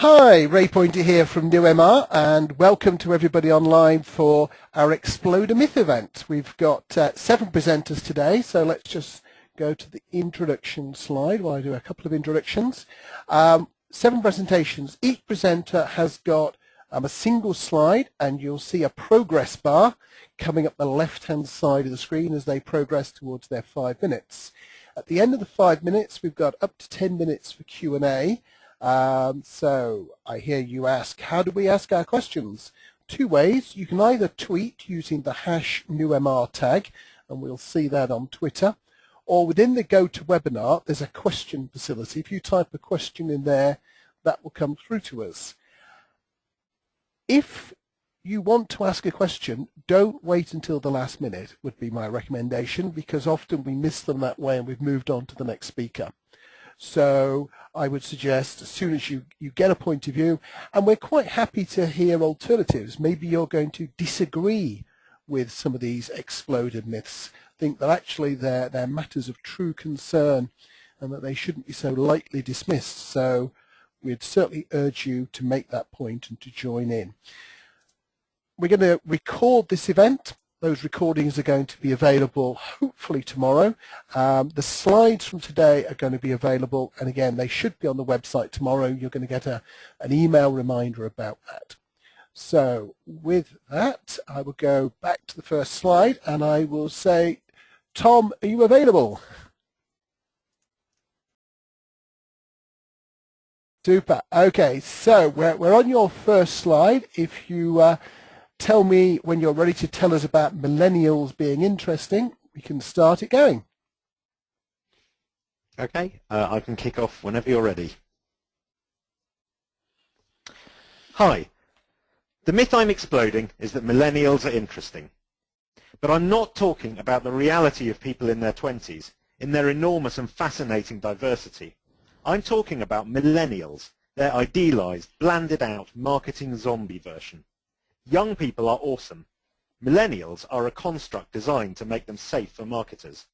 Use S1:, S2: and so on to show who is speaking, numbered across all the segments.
S1: Hi, Ray Pointer here from NewMR, and welcome to everybody online for our Explode a Myth event. We've got 7 presenters today, so let's just go to the introduction slide while I do a couple of introductions. 7 presentations. Each presenter has got a single slide, and you'll see a progress bar coming up the left-hand side of the screen as they progress towards their 5 minutes. At the end of the 5 minutes, we've got up to 10 minutes for Q&A. So I hear you ask, how do we ask our questions? 2 ways. You can either tweet using the #NewMR tag, and we'll see that on Twitter, or within the GoToWebinar, there's a question facility. If you type a question in there, that will come through to us. If you want to ask a question, don't wait until the last minute, would be my recommendation, because often we miss them that way and we've moved on to the next speaker. So I would suggest as soon as you get a point of view, and we're quite happy to hear alternatives. Maybe you're going to disagree with some of these exploded myths, think that actually they're matters of true concern and that they shouldn't be so lightly dismissed. So we'd certainly urge you to make that point and to join in. We're going to record this event. Those recordings are going to be available hopefully tomorrow. The slides from today are going to be available, and again, they should be on the website tomorrow. You're going to get an email reminder about that. So with that, I will go back to the first slide, and I will say, Tom, are you available? Super. Okay, so we're on your first slide. If you tell me when you're ready to tell us about millennials being interesting, we can start it going.
S2: Okay, I can kick off whenever you're ready. Hi, the myth I'm exploding is that millennials are interesting. But I'm not talking about the reality of people in their 20s, in their enormous and fascinating diversity. I'm talking about millennials, their idealized, blanded out marketing zombie version. Young people are awesome. Millennials are a construct designed to make them safe for marketers.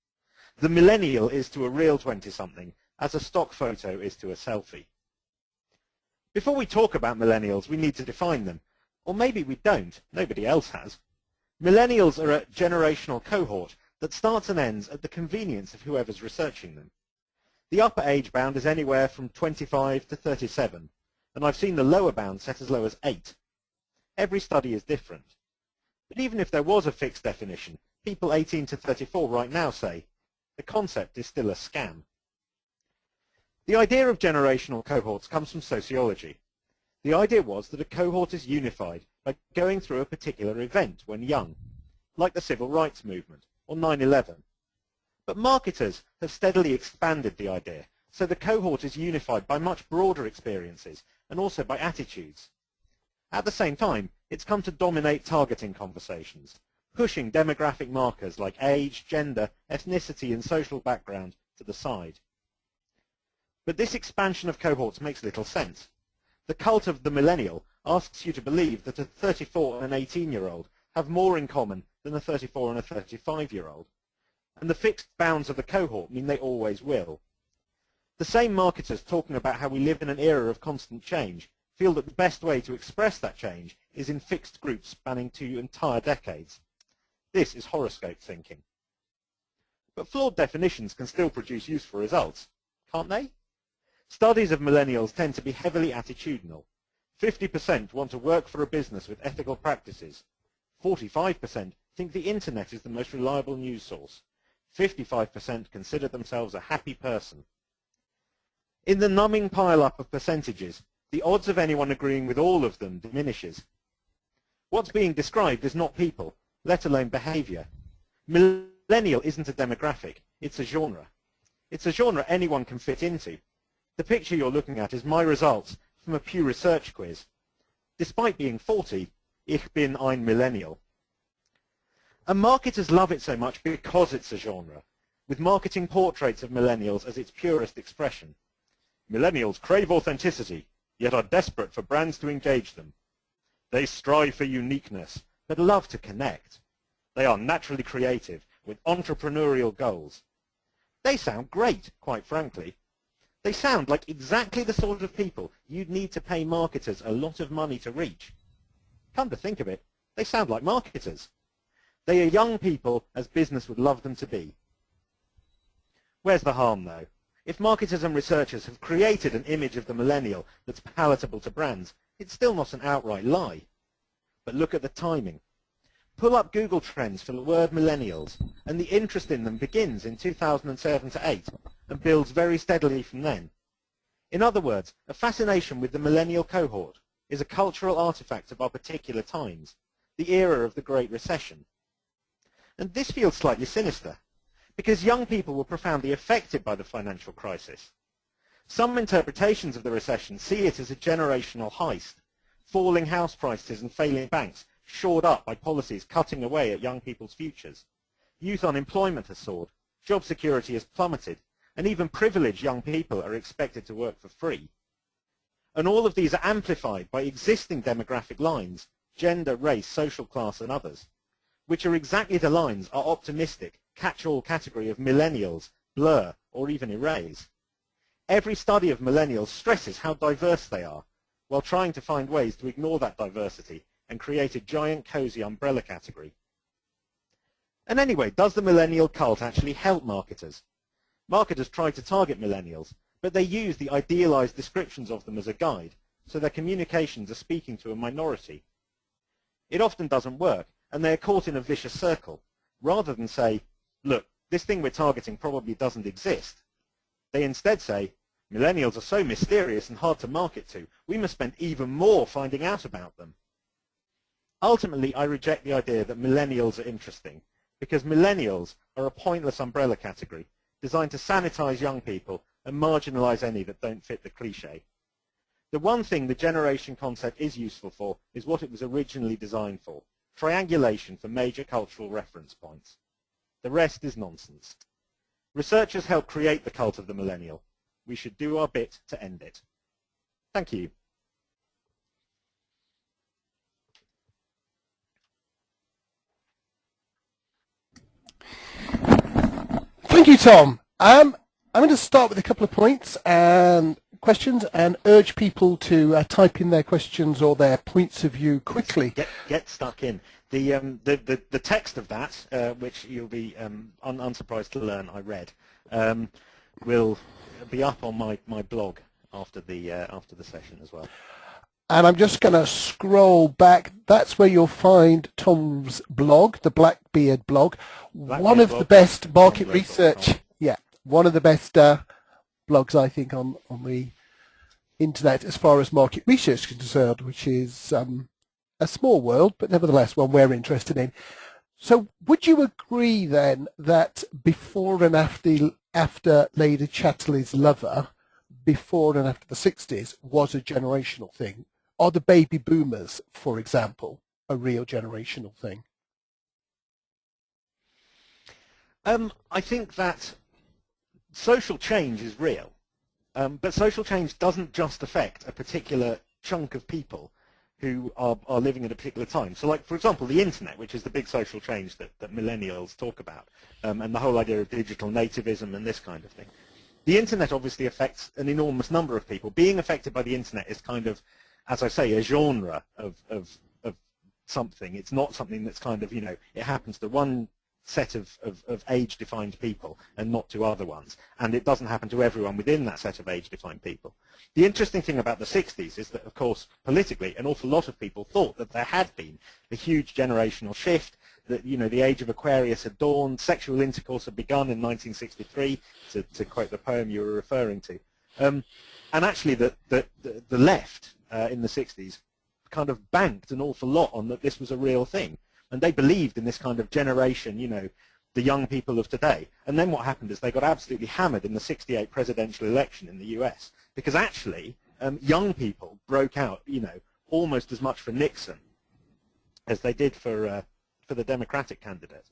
S2: The millennial is to a real 20-something as a stock photo is to a selfie. Before we talk about millennials, we need to define them. Or maybe we don't. Nobody else has. Millennials are a generational cohort that starts and ends at the convenience of whoever's researching them. The upper age bound is anywhere from 25 to 37, and I've seen the lower bound set as low as 8. Every study is different. But even if there was a fixed definition, people 18 to 34 right now say, the concept is still a scam. The idea of generational cohorts comes from sociology. The idea was that a cohort is unified by going through a particular event when young, like the civil rights movement or 9/11. But marketers have steadily expanded the idea, so the cohort is unified by much broader experiences and also by attitudes. At the same time, it's come to dominate targeting conversations, pushing demographic markers like age, gender, ethnicity, and social background to the side. But this expansion of cohorts makes little sense. The cult of the millennial asks you to believe that a 34 and an 18-year-old have more in common than a 34 and a 35-year-old. And the fixed bounds of the cohort mean they always will. The same marketers talking about how we live in an era of constant change feel that the best way to express that change is in fixed groups spanning 2 entire decades. This is horoscope thinking. But flawed definitions can still produce useful results, can't they? Studies of millennials tend to be heavily attitudinal. 50% want to work for a business with ethical practices. 45% think the internet is the most reliable news source. 55% consider themselves a happy person. In the numbing pile-up of percentages, the odds of anyone agreeing with all of them diminishes. What's being described is not people, let alone behavior. Millennial isn't a demographic, it's a genre. It's a genre anyone can fit into. The picture you're looking at is my results from a Pew Research quiz. Despite being 40, ich bin ein Millennial. And marketers love it so much because it's a genre, with marketing portraits of millennials as its purest expression. Millennials crave authenticity, yet are desperate for brands to engage them. They strive for uniqueness, but love to connect. They are naturally creative, with entrepreneurial goals. They sound great, quite frankly. They sound like exactly the sort of people you'd need to pay marketers a lot of money to reach. Come to think of it, they sound like marketers. They are young people as business would love them to be. Where's the harm, though? If marketers and researchers have created an image of the millennial that's palatable to brands, it's still not an outright lie. But look at the timing. Pull up Google Trends for the word millennials, and the interest in them begins in 2007 to 8 and builds very steadily from then. In other words, a fascination with the millennial cohort is a cultural artifact of our particular times, the era of the Great Recession. And this feels slightly sinister, because young people were profoundly affected by the financial crisis. Some interpretations of the recession see it as a generational heist, falling house prices and failing banks shored up by policies cutting away at young people's futures. Youth unemployment has soared, job security has plummeted, and even privileged young people are expected to work for free. And all of these are amplified by existing demographic lines, gender, race, social class, and others, which are exactly the lines our optimistic, catch-all category of millennials blur or even erase. Every study of millennials stresses how diverse they are, while trying to find ways to ignore that diversity and create a giant cozy umbrella category. And anyway, does the millennial cult actually help marketers? Marketers try to target millennials, but they use the idealized descriptions of them as a guide, so their communications are speaking to a minority. It often doesn't work, and they are caught in a vicious circle. Rather than say, look, this thing we're targeting probably doesn't exist, they instead say, millennials are so mysterious and hard to market to, we must spend even more finding out about them. Ultimately, I reject the idea that millennials are interesting, because millennials are a pointless umbrella category designed to sanitize young people and marginalize any that don't fit the cliche. The one thing the generation concept is useful for is what it was originally designed for, triangulation for major cultural reference points. The rest is nonsense. Researchers help create the cult of the millennial. We should do our bit to end it. Thank you.
S1: Thank you, Tom. I'm going to start with a couple of points and questions and urge people to type in their questions or their points of view quickly.
S2: Get stuck in. The text of that, which you'll be unsurprised to learn I read, will be up on my blog after the session as well.
S1: And I'm just going to scroll back. That's where you'll find Tom's blog, the Blackbeard blog. One of the best market research. Yeah, one of the best blogs, I think, on the internet as far as market research is concerned, which is a small world, but nevertheless one we're interested in. So would you agree then that before and after Lady Chatterley's lover, before and after the 60s, was a generational thing? Are the baby boomers, for example, a real generational thing?
S2: I think that social change is real, but social change doesn't just affect a particular chunk of people who are living at a particular time. So like, for example, the internet, which is the big social change that millennials talk about, and the whole idea of digital nativism and this kind of thing. The internet obviously affects an enormous number of people. Being affected by the internet is kind of, as I say, a genre of something. It's not something that's kind of, it happens to one set of age-defined people and not to other ones. And it doesn't happen to everyone within that set of age-defined people. The interesting thing about the 60s is that, of course, politically, an awful lot of people thought that there had been a huge generational shift, that, the age of Aquarius had dawned, sexual intercourse had begun in 1963, to quote the poem you were referring to. And actually, the left in the 60s kind of banked an awful lot on that this was a real thing. And they believed in this kind of generation, the young people of today. And then what happened is they got absolutely hammered in the 68 presidential election in the US, because actually young people broke out, almost as much for Nixon as they did for the Democratic candidate,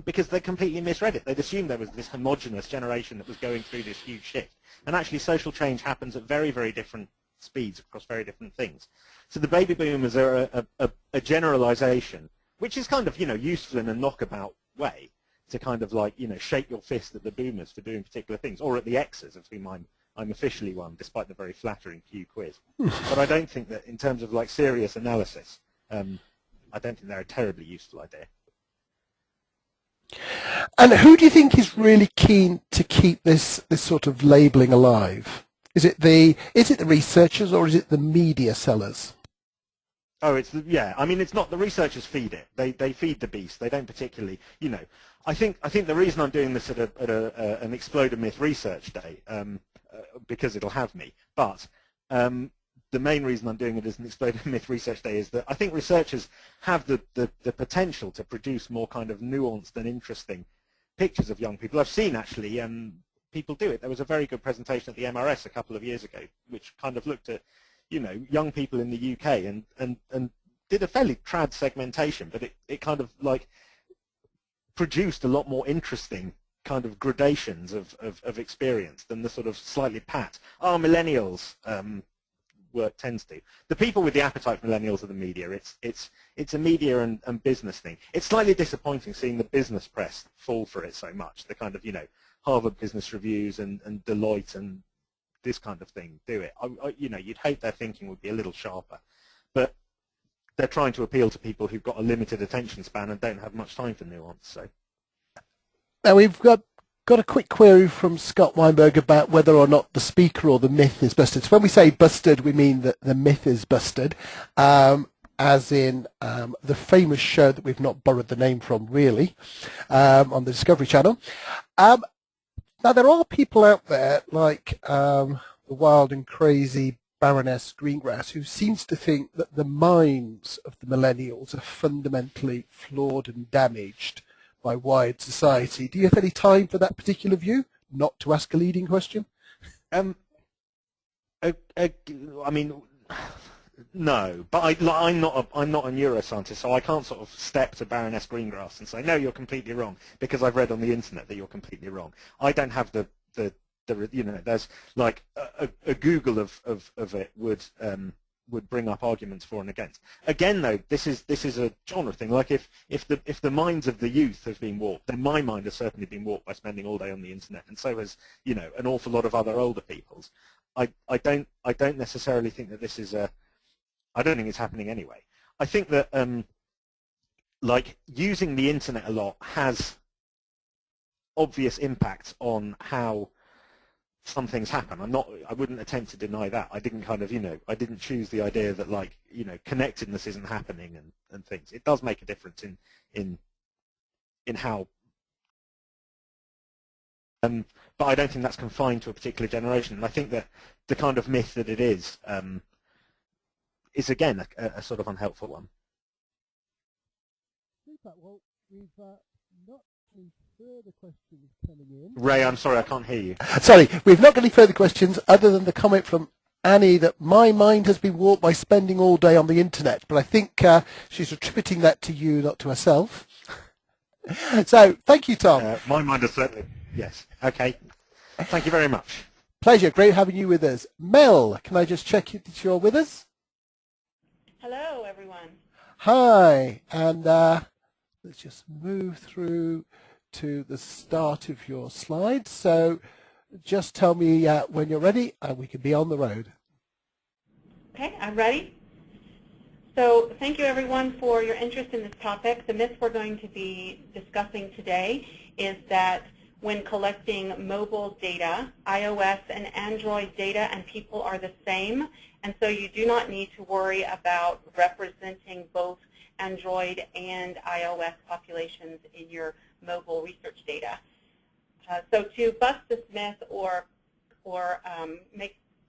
S2: because they completely misread it. They'd assumed there was this homogenous generation that was going through this huge shift. And actually social change happens at very, very different speeds across very different things. So the baby boomers are a generalization, which is kind of, useful in a knockabout way to kind of like, shake your fist at the boomers for doing particular things, or at the X's, of whom I'm I'm officially one, despite the very flattering Q quiz. But I don't think that in terms of like serious analysis, I don't think they're a terribly useful idea.
S1: And who do you think is really keen to keep this sort of labelling alive? Is it the researchers or is it the media sellers?
S2: Oh, yeah. I mean, it's not the researchers feed it. They feed the beast. They don't particularly, you know. I think the reason I'm doing this at an Explode a Myth research day, because it'll have me. But the main reason I'm doing it as an Explode a Myth research day is that I think researchers have the potential to produce more kind of nuanced and interesting pictures of young people. I've seen actually people do it. There was a very good presentation at the MRS a couple of years ago, which kind of looked at, you know, young people in the UK and did a fairly trad segmentation, but it kind of like produced a lot more interesting kind of gradations of experience than the sort of slightly pat, millennials work tends to. The people with the appetite for millennials are the media. It's a media and business thing. It's slightly disappointing seeing the business press fall for it so much. The kind of, you know, Harvard Business Reviews and Deloitte and this kind of thing do it. You know, you'd hope their thinking would be a little sharper, but they're trying to appeal to people who've got a limited attention span and don't have much time for nuance. So
S1: now we've got a quick query from Scott Weinberg about whether or not the speaker or the myth is busted. So when we say busted, we mean that the myth is busted, as in the famous show that we've not borrowed the name from really, on the Discovery Channel. Now, there are people out there like the wild and crazy Baroness Greengrass who seems to think that the minds of the millennials are fundamentally flawed and damaged by wired society. Do you have any time for that particular view? Not to ask a leading question.
S2: I mean, no, but I'm not a neuroscientist, so I can't sort of step to Baroness Greengrass and say, no, you're completely wrong, because I've read on the internet that you're completely wrong. I don't have the you know, there's like a Google of it would bring up arguments for and against. Again, though, this is a genre thing. Like if the minds of the youth have been warped, then my mind has certainly been warped by spending all day on the internet, and so has, you know, an awful lot of other older people's. I don't necessarily think that this is I don't think it's happening anyway. I think that like using the internet a lot has obvious impact on how some things happen. I wouldn't attempt to deny that. I didn't kind of, you know, I didn't choose the idea that, like, you know, connectedness isn't happening and things. It does make a difference in how but I don't think that's confined to a particular generation. And I think that the kind of myth that it is again a sort of unhelpful one.
S1: Well, we've not any further questions coming in.
S2: Ray, I'm sorry, I can't hear you.
S1: Sorry, we've not got any further questions other than the comment from Annie that my mind has been warped by spending all day on the internet, but I think she's attributing that to you, not to herself. So, thank you, Tom.
S2: My mind is certainly, yes. Okay. Thank you very much.
S1: Pleasure. Great having you with us. Mel, can I just check that you're with us?
S3: Hello, everyone.
S1: Hi. And let's just move through to the start of your slides. So just tell me when you're ready and we can be on the road.
S3: Okay, I'm ready. So thank you, everyone, for your interest in this topic. The myth we're going to be discussing today is that when collecting mobile data, iOS and Android data and people are the same, and so you do not need to worry about representing both Android and iOS populations in your mobile research data. So to bust this myth or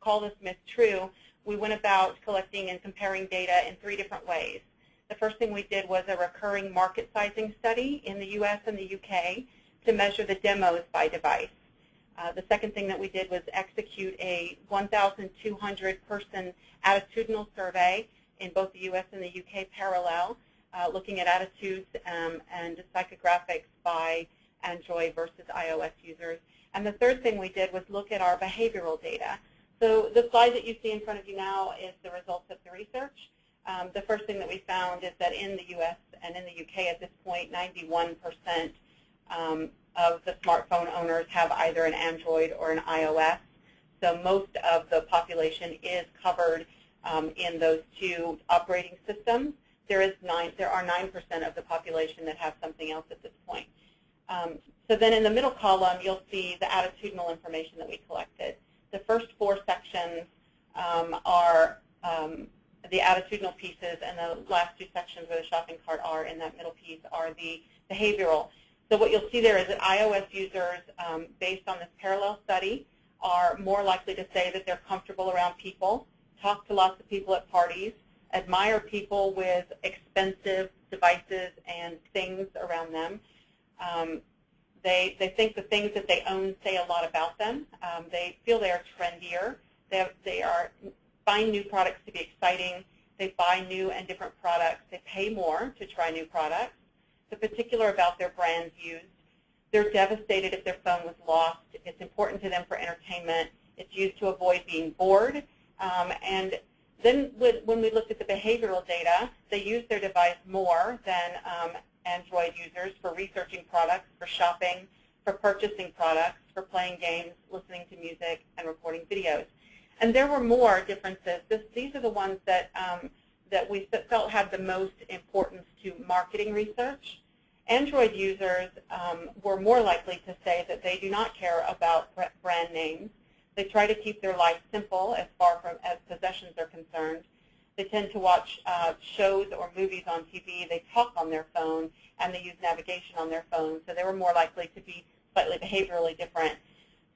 S3: call this myth true, we went about collecting and comparing data in 3 different ways. The first thing we did was a recurring market sizing study in the US and the UK to measure the demos by device. The second thing that we did was execute a 1,200 person attitudinal survey in both the US and the UK parallel, looking at attitudes and psychographics by Android versus iOS users. And the third thing we did was look at our behavioral data. So the slide that you see in front of you now is the results of the research. The first thing that we found is that in the US and in the UK at this point, 91% of the smartphone owners have either an Android or an iOS. So most of the population is covered in those two operating systems. There are 9% of the population that have something else at this point. So then in the middle column, you'll see the attitudinal information that we collected. The first 4 sections are the attitudinal pieces, and the last 2 sections where the shopping cart are in that middle piece are the behavioral. So what you'll see there is that iOS users, based on this parallel study, are more likely to say that they're comfortable around people, talk to lots of people at parties, admire people with expensive devices and things around them. They think the things that they own say a lot about them. They feel they are trendier. They find new products to be exciting. They buy new and different products. They pay more to try new products. They're particular about their brands used. They're devastated if their phone was lost. It's important to them for entertainment. It's used to avoid being bored. And then when we looked at the behavioral data, they use their device more than Android users for researching products, for shopping, for purchasing products, for playing games, listening to music, and recording videos. And there were more differences. These are the ones that we felt had the most importance to marketing research. Android users were more likely to say that they do not care about brand names. They try to keep their life simple as far as possessions are concerned. They tend to watch shows or movies on TV. They talk on their phone, and they use navigation on their phone. So they were more likely to be slightly behaviorally different.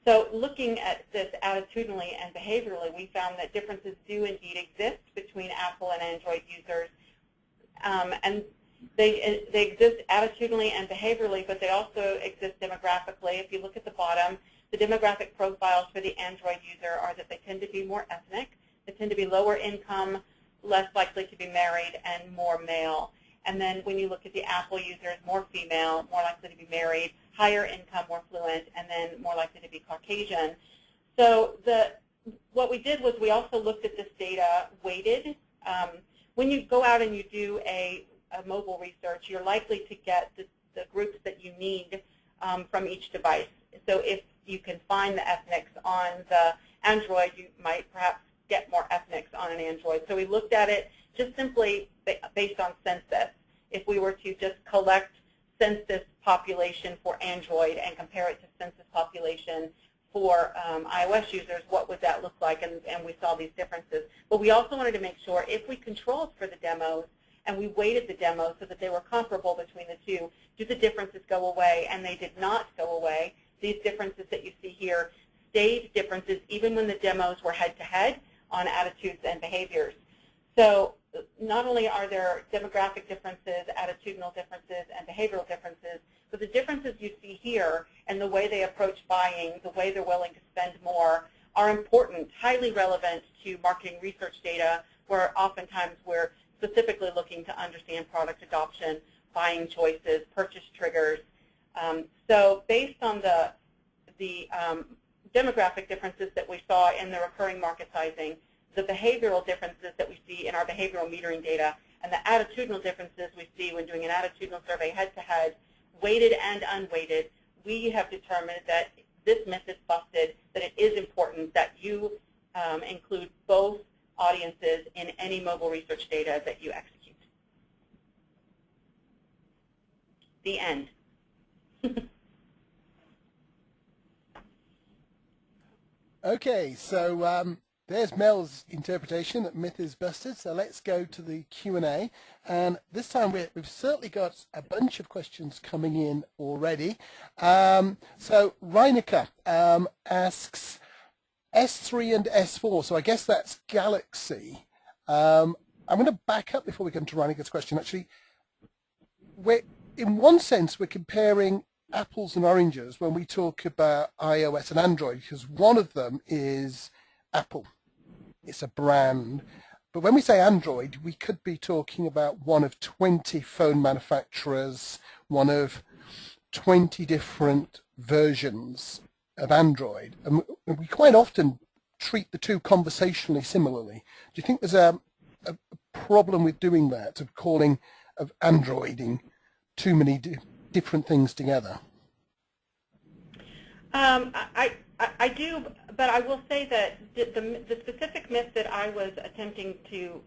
S3: So looking at this attitudinally and behaviorally, we found that differences do indeed exist between Apple and Android users. And they exist attitudinally and behaviorally, but they also exist demographically. If you look at the bottom, the demographic profiles for the Android user are that they tend to be more ethnic, they tend to be lower income, less likely to be married, and more male. And then when you look at the Apple users, more female, more likely to be married, higher income, more fluent, and then more likely to be Caucasian. So what we did was we also looked at this data weighted. When you go out and you do a mobile research, you're likely to get the groups that you need from each device. So if you can find the ethnics on the Android, you might perhaps get more ethnics on an Android. So we looked at it just simply based on census. If we were to just collect census population for Android and compare it to census population for iOS users, what would that look like? And we saw these differences. But we also wanted to make sure if we controlled for the demos and we weighted the demos so that they were comparable between the two, do the differences go away? And they did not go away. These differences that you see here stayed differences even when the demos were head-to-head on attitudes and behaviors. So not only are there demographic differences, attitudinal differences, and behavioral differences, but the differences you see here and the way they approach buying, the way they're willing to spend more, are important, highly relevant to marketing research data, where oftentimes we're specifically looking to understand product adoption, buying choices, purchase triggers. So based on the demographic differences that we saw in the recurring market sizing, the behavioral differences that we see in our behavioral metering data, and the attitudinal differences we see when doing an attitudinal survey head-to-head, weighted and unweighted, we have determined that this myth is busted, that it is important that you include both audiences in any mobile research data that you execute. The end.
S1: Okay, so there's Mel's interpretation that myth is busted. So let's go to the Q&A. And this time we've certainly got a bunch of questions coming in already. So Reinecker asks S3 and S4. So I guess that's Galaxy. I'm going to back up before we come to Reinecker's question. Actually, in one sense, we're comparing apples and oranges when we talk about iOS and Android, because one of them is Apple. It's a brand. But when we say Android, we could be talking about one of 20 phone manufacturers, one of 20 different versions of Android. And we quite often treat the two conversationally similarly. Do you think there's a problem with doing that, of calling, of Androiding too many different things together?
S3: I I do, but I will say that the specific myth that I was attempting to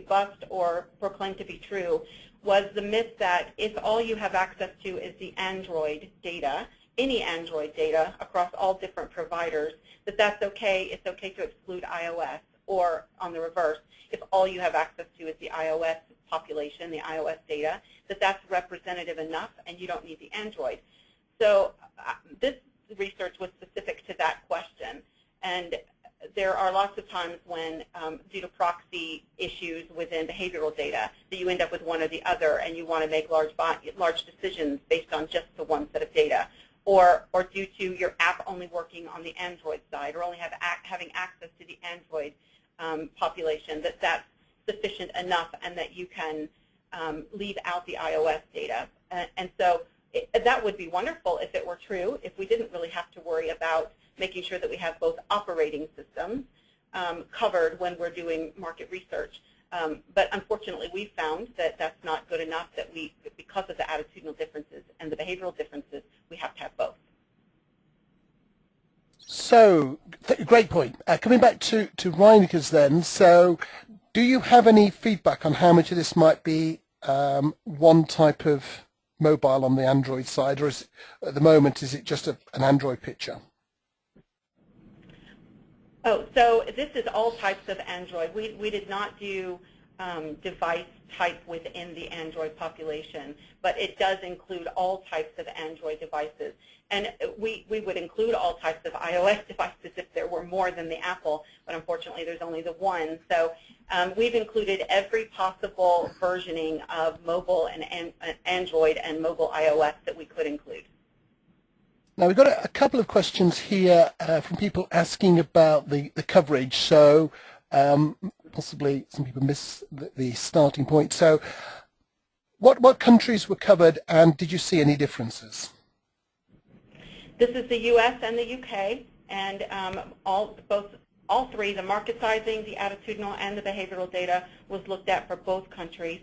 S3: bust or proclaim to be true was the myth that if all you have access to is the Android data, any Android data across all different providers, that's okay. It's okay to exclude iOS, or on the reverse, if all you have access to is the iOS population, the iOS data, that's representative enough and you don't need the Android. So this research was specific to that question, and there are lots of times when, due to proxy issues within behavioral data, that you end up with one or the other, and you want to make large decisions based on just the one set of data, or due to your app only working on the Android side, or only having access to the Android population, that's sufficient enough, and that you can leave out the iOS data. And so that would be wonderful if it were true, if we didn't really have to worry about making sure that we have both operating systems covered when we're doing market research. But unfortunately, we've found that that's not good enough, that because of the attitudinal differences and the behavioral differences, we have to have both.
S1: So, great point. Coming back to Reineke's then, so do you have any feedback on how much of this might be one type of mobile on the Android side, or at the moment is it just an Android picture?
S3: Oh, so this is all types of Android. We did not do device type within the Android population, but it does include all types of Android devices. And we would include all types of iOS devices if there were more than the Apple, but unfortunately there's only the one. So we've included every possible versioning of mobile and Android and mobile iOS that we could include.
S1: Now, we've got a couple of questions here from people asking about the coverage. So possibly some people miss the starting point. So what countries were covered, and did you see any differences?
S3: This is the U.S. and the U.K., and all three, the market sizing, the attitudinal, and the behavioral data was looked at for both countries.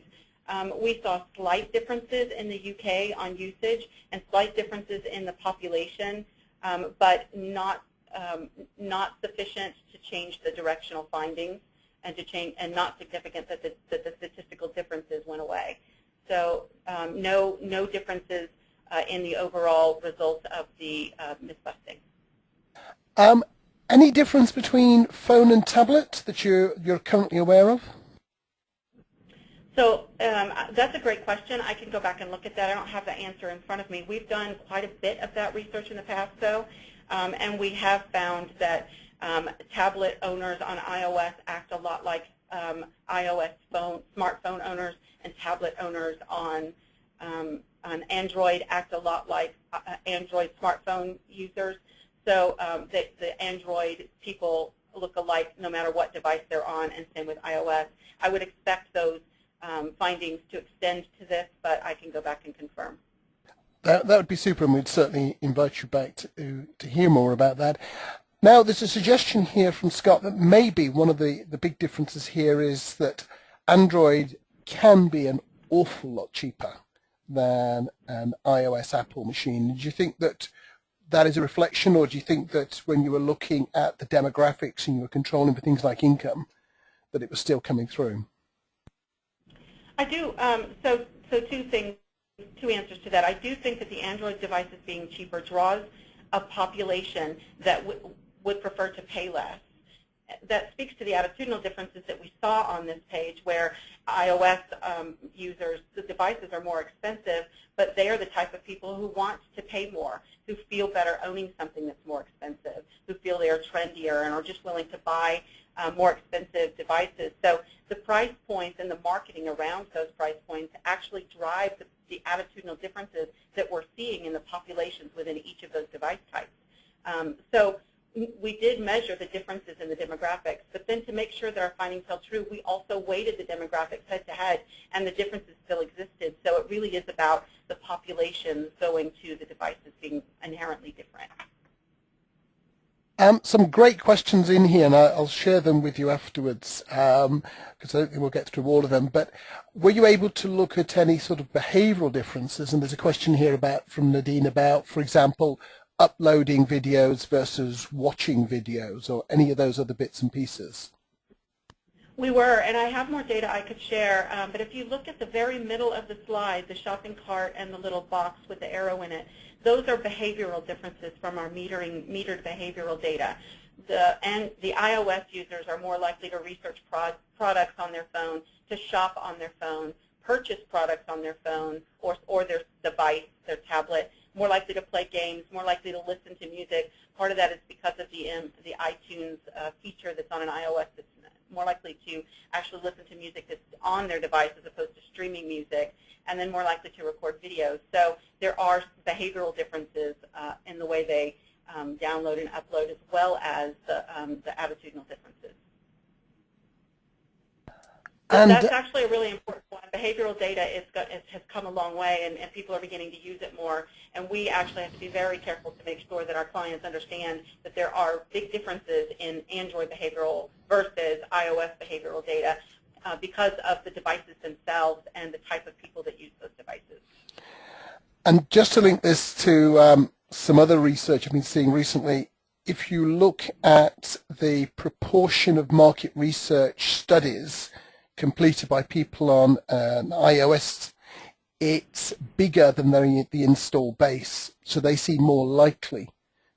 S3: We saw slight differences in the UK on usage and slight differences in the population, but not sufficient to change the directional findings and not significant that the statistical differences went away. So no differences in the overall results of the myth-busting.
S1: Any difference between phone and tablet that you're currently aware of?
S3: So that's a great question. I can go back and look at that. I don't have the answer in front of me. We've done quite a bit of that research in the past, though, and we have found that tablet owners on iOS act a lot like iOS smartphone owners, and tablet owners on Android act a lot like Android smartphone users. So the Android people look alike no matter what device they're on, and same with iOS. I would expect those findings to extend to this, but I can go back and confirm.
S1: That would be super, and we'd certainly invite you back to hear more about that. Now, there's a suggestion here from Scott that maybe one of the big differences here is that Android can be an awful lot cheaper than an iOS Apple machine. Do you think that that is a reflection, or do you think that when you were looking at the demographics and you were controlling for things like income, that it was still coming through?
S3: I do. So two answers to that. I do think that the Android devices being cheaper draws a population that would prefer to pay less. That speaks to the attitudinal differences that we saw on this page, where iOS users, the devices are more expensive, but they are the type of people who want to pay more, who feel better owning something that's more expensive, who feel they are trendier and are just willing to buy more expensive devices. So the price points and the marketing around those price points actually drive the attitudinal differences that we're seeing in the populations within each of those device types. So we did measure the differences in the demographics, but then to make sure that our findings held true, we also weighted the demographics head-to-head, and the differences still existed. So it really is about the populations going to the devices being inherently different.
S1: Some great questions in here, and I'll share them with you afterwards, because I don't think we'll get through all of them. But were you able to look at any sort of behavioural differences? And there's a question here from Nadine about, for example, uploading videos versus watching videos or any of those other bits and pieces?
S3: We were, and I have more data I could share, but if you look at the very middle of the slide, the shopping cart and the little box with the arrow in it, those are behavioral differences from our metered behavioral data. The iOS users are more likely to research products on their phone, to shop on their phone, purchase products on their phone or their device, their tablet, more likely to play games, more likely to listen to music. Part of that is because of the iTunes feature that's on an iOS that's more likely to actually listen to music that's on their device as opposed to streaming music, and then more likely to record videos. So there are behavioral differences in the way they download and upload, as well as the attitudinal differences.
S1: And
S3: that's actually a really important one. Behavioral data has come a long way, and people are beginning to use it more. And we actually have to be very careful to make sure that our clients understand that there are big differences in Android behavioral versus iOS behavioral data because of the devices themselves and the type of people that use those devices.
S1: And just to link this to some other research I've been seeing recently, if you look at the proportion of market research studies completed by people on iOS, it's bigger than the install base. So they seem more likely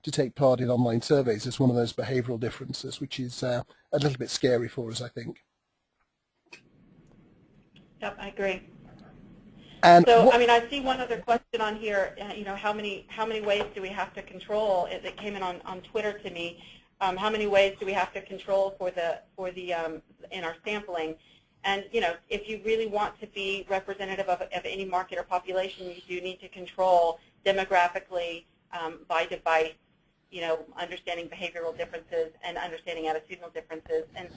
S1: to take part in online surveys as one of those behavioral differences, which is a little bit scary for us, I think.
S3: Yep, I agree.
S1: And
S3: so, I mean, I see one other question on here. You know, how many ways do we have to control? It came in on Twitter to me. How many ways do we have to control in our sampling? And you know, if you really want to be representative of any market or population, you do need to control demographically by device. You know, understanding behavioral differences and understanding attitudinal differences. And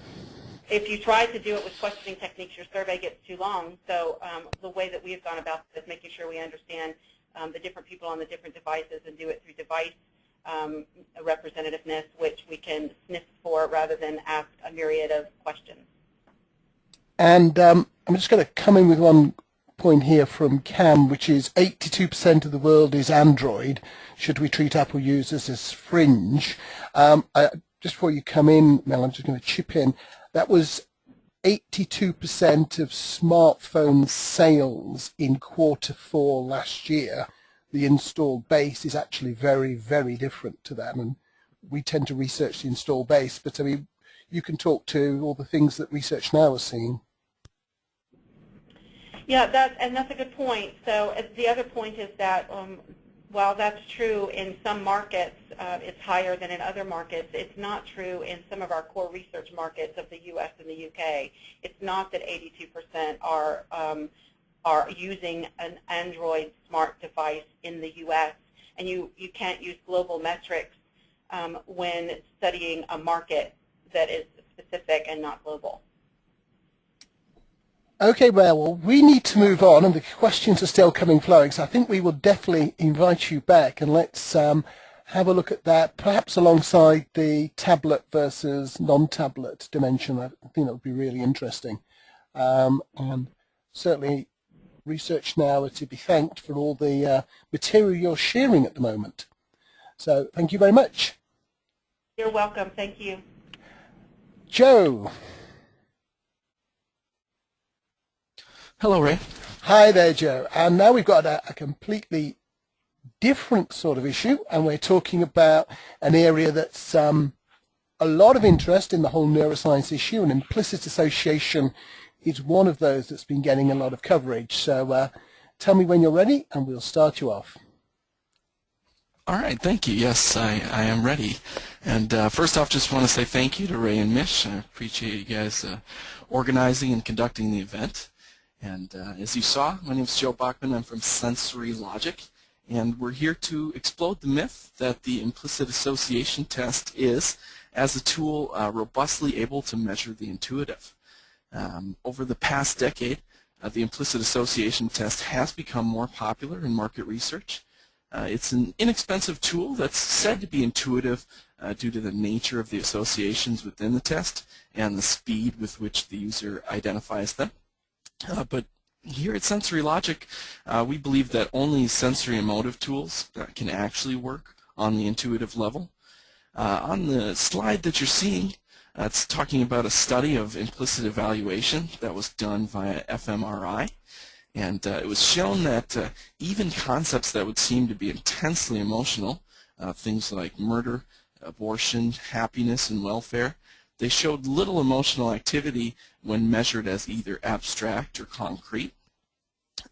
S3: if you try to do it with questioning techniques, your survey gets too long. So the way that we have gone about this is making sure we understand the different people on the different devices and do it through device representativeness, which we can sniff for rather than ask a myriad of questions.
S1: And I'm just going to come in with one point here from Cam, which is 82% of the world is Android. Should we treat Apple users as fringe? Just before you come in, Mel, I'm just going to chip in. That was 82% of smartphone sales in Q4 last year. The installed base is actually very, very different to that. And we tend to research the installed base, but I mean, you can talk to all the things that Research Now are seeing.
S3: Yeah, that's a good point. So the other point is that while that's true in some markets, it's higher than in other markets, it's not true in some of our core research markets of the U.S. and the UK. It's not that 82% are using an Android smart device in the U.S., and you can't use global metrics when studying a market that is specific and not global.
S1: Okay, well, we need to move on, and the questions are still coming flowing, so I think we will definitely invite you back, and let's have a look at that, perhaps alongside the tablet versus non-tablet dimension. I think that would be really interesting. And certainly Research Now are to be thanked for all the material you're sharing at the moment. So thank you very much.
S3: You're welcome. Thank you.
S1: Joe.
S4: Hello, Ray.
S1: Hi there, Joe. And now we've got a completely different sort of issue, and we're talking about an area that's a lot of interest in the whole neuroscience issue, and implicit association is one of those that's been getting a lot of coverage. So tell me when you're ready, and we'll start you off.
S4: All right, thank you. Yes, I am ready. And first off, just want to say thank you to Ray and Mish. I appreciate you guys organizing and conducting the event. And as you saw, my name is Joe Bachman. I'm from Sensory Logic, and we're here to explode the myth that the implicit association test is, as a tool, robustly able to measure the intuitive. Over the past decade, the implicit association test has become more popular in market research. It's an inexpensive tool that's said to be intuitive due to the nature of the associations within the test and the speed with which the user identifies them. But here at Sensory Logic, we believe that only sensory emotive tools can actually work on the intuitive level. On the slide that you're seeing, it's talking about a study of implicit evaluation that was done via fMRI. And it was shown that even concepts that would seem to be intensely emotional, things like murder, abortion, happiness, and welfare, they showed little emotional activity when measured as either abstract or concrete.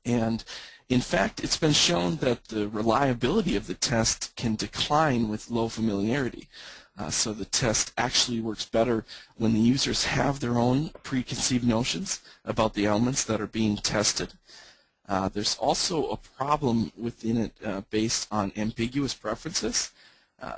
S4: And in fact, it's been shown that the reliability of the test can decline with low familiarity. So the test actually works better when the users have their own preconceived notions about the elements that are being tested. There's also a problem within it based on ambiguous preferences.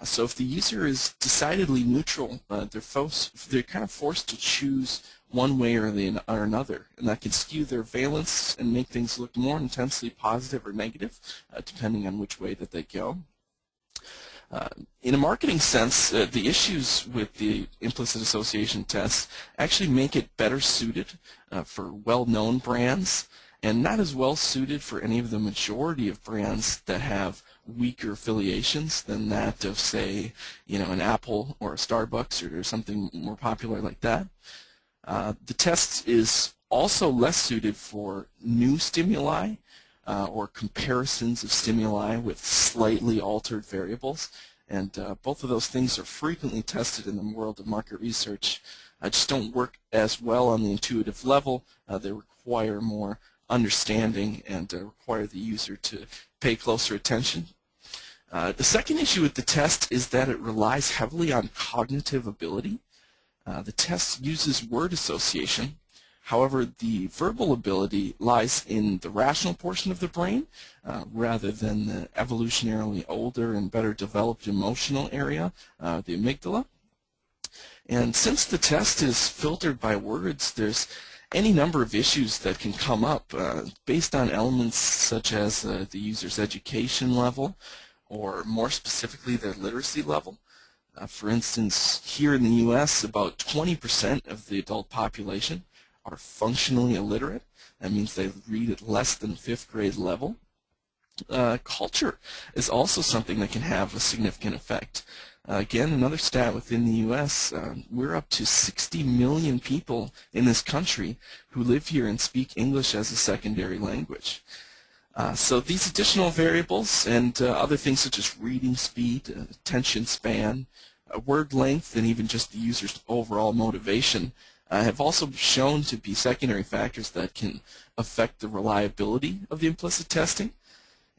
S4: So if the user is decidedly neutral, they're kind of forced to choose one way or another, and that can skew their valence and make things look more intensely positive or negative, depending on which way that they go. In a marketing sense, the issues with the implicit association tests actually make it better suited for well-known brands, and not as well suited for any of the majority of brands that have weaker affiliations than that of, say, an Apple or a Starbucks or something more popular like that. The test is also less suited for new stimuli or comparisons of stimuli with slightly altered variables, and both of those things are frequently tested in the world of market research. Just don't work as well on the intuitive level. They require more understanding and require the user to pay closer attention. The second issue with the test is that it relies heavily on cognitive ability. The test uses word association. However, the verbal ability lies in the rational portion of the brain rather than the evolutionarily older and better developed emotional area, the amygdala. And since the test is filtered by words, there's any number of issues that can come up based on elements such as the user's education level, or more specifically their literacy level. For instance, here in the U.S., about 20% of the adult population are functionally illiterate. That means they read at less than 5th grade level. Culture is also something that can have a significant effect. Again, another stat within the U.S., we're up to 60 million people in this country who live here and speak English as a secondary language. So these additional variables and other things such as reading speed, attention span, word length, and even just the user's overall motivation have also shown to be secondary factors that can affect the reliability of the implicit testing.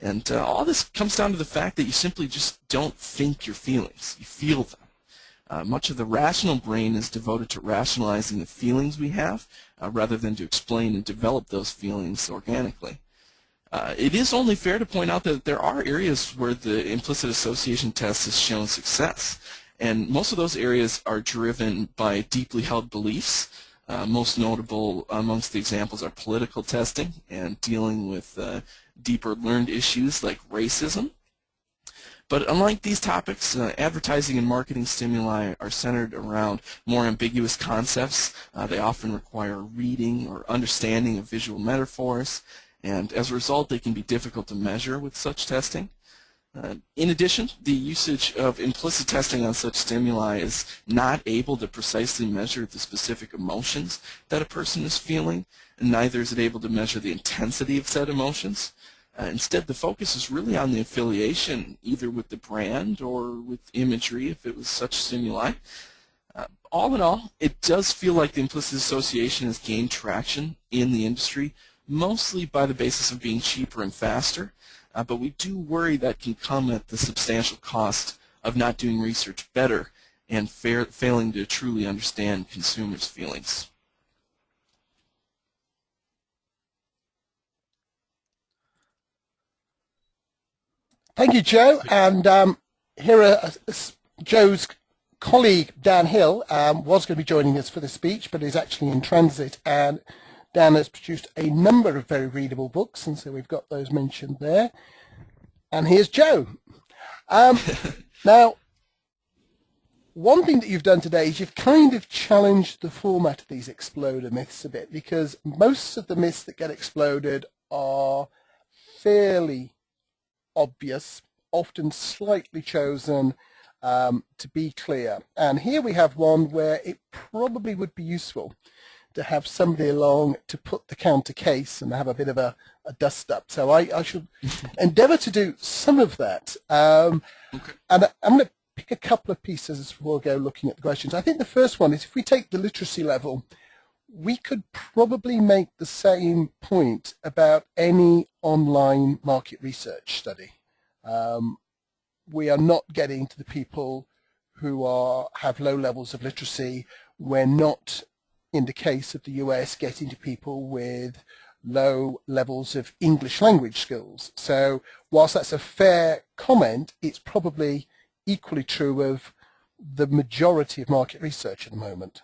S4: And all this comes down to the fact that you simply just don't think your feelings, you feel them. Much of the rational brain is devoted to rationalizing the feelings we have rather than to explain and develop those feelings organically. It is only fair to point out that there are areas where the implicit association test has shown success, and most of those areas are driven by deeply held beliefs. Most notable amongst the examples are political testing and dealing with deeper learned issues like racism. But unlike these topics, advertising and marketing stimuli are centered around more ambiguous concepts. They often require reading or understanding of visual metaphors, and as a result they can be difficult to measure with such testing. In addition, the usage of implicit testing on such stimuli is not able to precisely measure the specific emotions that a person is feeling, and neither is it able to measure the intensity of said emotions. Instead, the focus is really on the affiliation, either with the brand or with imagery, if it was such stimuli. All in all, it does feel like the implicit association has gained traction in the industry, mostly by the basis of being cheaper and faster. But we do worry that can come at the substantial cost of not doing research better and failing to truly understand consumers' feelings.
S1: Thank you, Joe. And here Joe's colleague, Dan Hill, was going to be joining us for the speech, but is actually in transit. And Dan has produced a number of very readable books, and so we've got those mentioned there. And here's Joe. Now, one thing that you've done today is you've kind of challenged the format of these exploder myths a bit, because most of the myths that get exploded are fairly obvious, often slightly chosen to be clear. And here we have one where it probably would be useful to have somebody along to put the counter case and have a bit of a dust up. So I should endeavour to do some of that. Okay. And I'm going to pick a couple of pieces before we go looking at the questions. I think the first one is, if we take the literacy level, we could probably make the same point about any online market research study. We are not getting to the people who have low levels of literacy. We're not, in the case of the US, getting to people with low levels of English language skills. So whilst that's a fair comment, it's probably equally true of the majority of market research at the moment.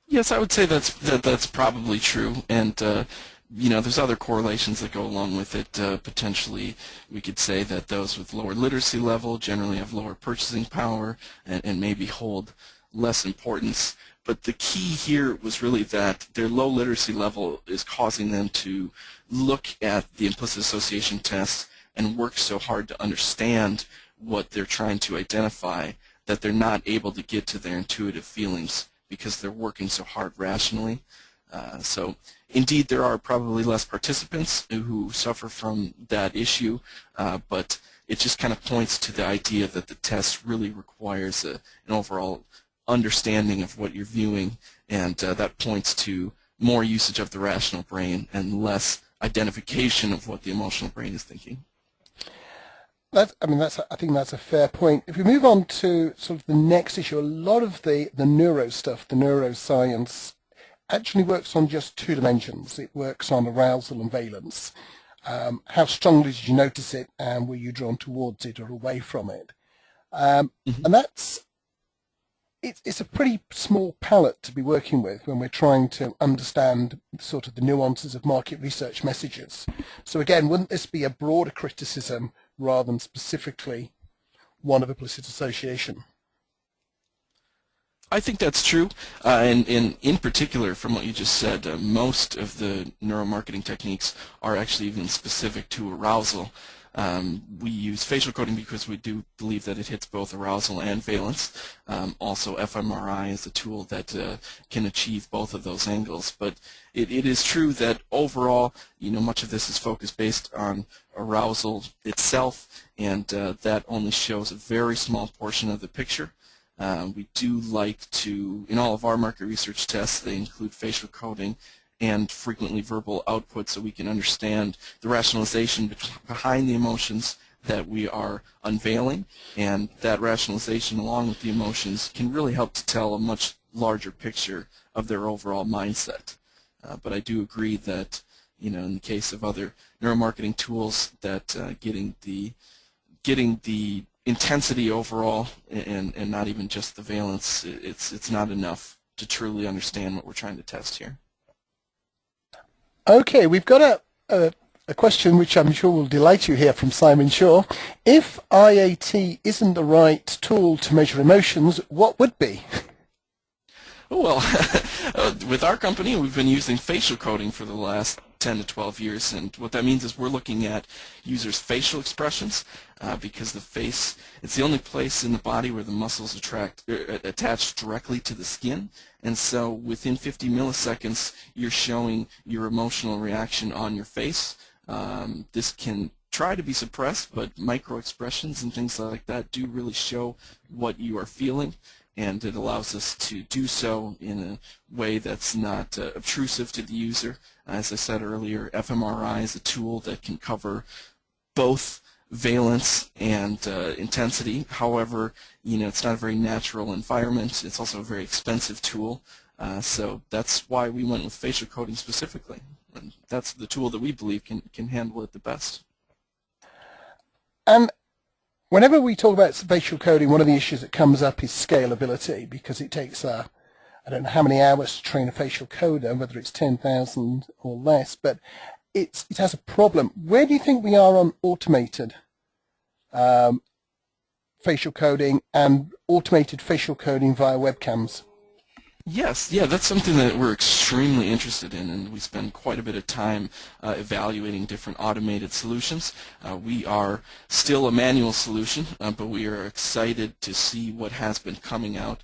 S4: Yes, I would say that's probably true, and there's other correlations that go along with it. Potentially, we could say that those with lower literacy level generally have lower purchasing power and maybe hold less importance. But the key here was really that their low literacy level is causing them to look at the implicit association test and work so hard to understand what they're trying to identify that they're not able to get to their intuitive feelings because they're working so hard rationally. So indeed, there are probably less participants who suffer from that issue, but it just kind of points to the idea that the test really requires an overall understanding of what you're viewing, and that points to more usage of the rational brain and less identification of what the emotional brain is thinking.
S1: I think that's a fair point. If we move on to sort of the next issue, a lot of the neuro stuff, the neuroscience, actually works on just two dimensions. It works on arousal and valence. How strongly did you notice it, and were you drawn towards it or away from it? And it's a pretty small palette to be working with when we're trying to understand sort of the nuances of market research messages. So again, wouldn't this be a broader criticism rather than specifically one of implicit association?
S4: I think that's true, and in particular, from what you just said, most of the neuromarketing techniques are actually even specific to arousal. We use facial coding because we do believe that it hits both arousal and valence. Also, fMRI is a tool that can achieve both of those angles. But it is true that overall, much of this is focused based on arousal itself, and that only shows a very small portion of the picture. We do like to, in all of our market research tests, they include facial coding and frequently verbal output so we can understand the rationalization behind the emotions that we are unveiling, and that rationalization along with the emotions can really help to tell a much larger picture of their overall mindset. But I do agree that, in the case of other neuromarketing tools, that getting the intensity overall and not even just the valence, it's not enough to truly understand what we're trying to test here.
S1: Okay, we've got a question which I'm sure will delight you here from Simon Shaw. If IAT isn't the right tool to measure emotions, what would be?
S4: Well, with our company, we've been using facial coding for the last 10 to 12 years, and what that means is we're looking at users' facial expressions because the face, it's the only place in the body where the muscles attach directly to the skin, and so within 50 milliseconds you're showing your emotional reaction on your face. This can try to be suppressed, but micro expressions and things like that do really show what you are feeling, and it allows us to do so in a way that's not obtrusive to the user. As I said earlier, fMRI is a tool that can cover both valence and intensity. However, it's not a very natural environment. It's also a very expensive tool. So that's why we went with facial coding specifically. And that's the tool that we believe can handle it the best.
S1: And whenever we talk about facial coding, one of the issues that comes up is scalability, because it takes I don't know how many hours to train a facial coder, whether it's 10,000 or less, but it has a problem. Where do you think we are on automated facial coding and automated facial coding via webcams?
S4: Yes, yeah, that's something that we're extremely interested in, and we spend quite a bit of time evaluating different automated solutions. We are still a manual solution, but we are excited to see what has been coming out.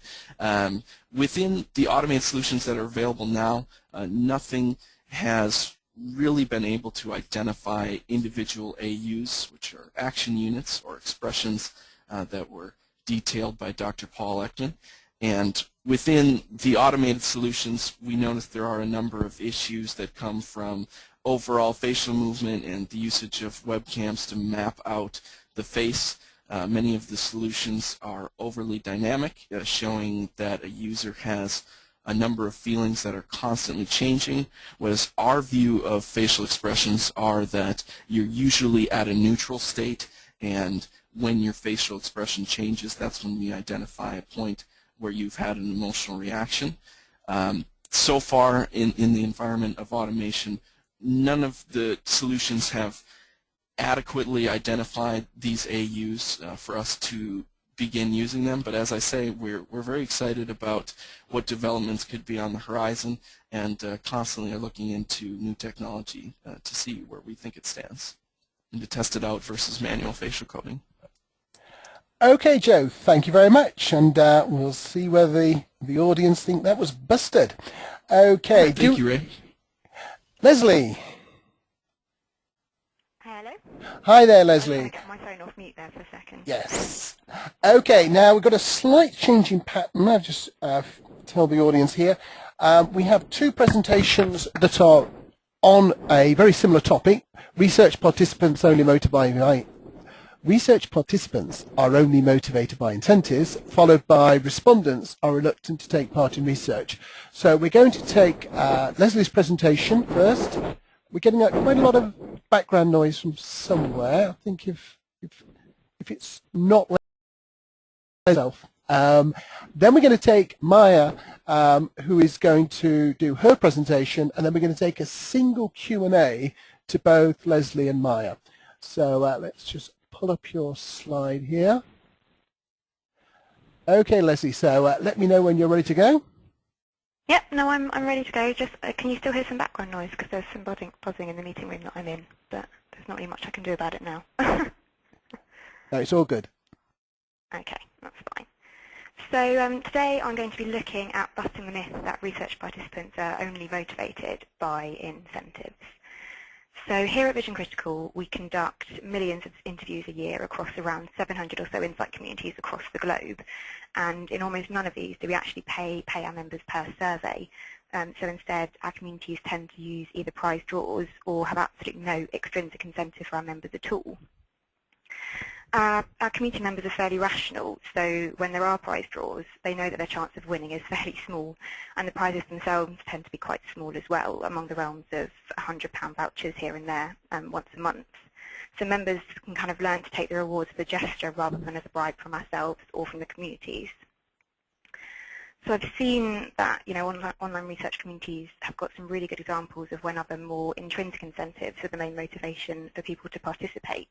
S4: Within the automated solutions that are available now, nothing has really been able to identify individual AUs, which are action units or expressions that were detailed by Dr. Paul Ekman. And within the automated solutions, we notice there are a number of issues that come from overall facial movement and the usage of webcams to map out the face. Many of the solutions are overly dynamic, showing that a user has a number of feelings that are constantly changing, whereas our view of facial expressions are that you're usually at a neutral state, and when your facial expression changes, that's when we identify a point where you've had an emotional reaction. So far in the environment of automation, none of the solutions have adequately identified these AUs for us to begin using them, but as I say, we're very excited about what developments could be on the horizon, and constantly are looking into new technology to see where we think it stands and to test it out versus manual facial coding.
S1: Okay, Joe, thank you very much, and we'll see whether the audience think that was busted. Okay,
S4: Thank you, Ray.
S1: Leslie.
S5: Hello?
S1: Hi there,
S5: I was
S1: Leslie.
S5: trying to get my phone off mute there for a second.
S1: Yes. Okay, now we've got a slight change in pattern. I've just tell the audience here. We have two presentations that are on a very similar topic. Research participants are only motivated by incentives, followed by respondents are reluctant to take part in research. So we're going to take Leslie's presentation first. We're getting quite a lot of background noise from somewhere. I think if it's not myself. Then we're going to take Maya, who is going to do her presentation, and then we're going to take a single Q&A to both Leslie and Maya. So let's just pull up your slide here. Okay, Leslie, so let me know when you're ready to go.
S5: Yep, no, I'm ready to go. Just can you still hear some background noise? Because there's some buzzing in the meeting room that I'm in, but there's not really much I can do about it now.
S1: No, it's all good.
S5: Okay, that's fine. So today I'm going to be looking at busting the myth that research participants are only motivated by incentives. So here at Vision Critical, we conduct millions of interviews a year across around 700 or so insight communities across the globe. And in almost none of these do we actually pay our members per survey. So instead, our communities tend to use either prize draws or have absolutely no extrinsic incentive for our members at all. Our community members are fairly rational, so when there are prize draws, they know that their chance of winning is fairly small, and the prizes themselves tend to be quite small as well, among the realms of £100 vouchers here and there once a month. So members can kind of learn to take the rewards as a gesture rather than as a bribe from ourselves or from the communities. So I've seen that, you know, online research communities have got some really good examples of when other more intrinsic incentives are the main motivation for people to participate.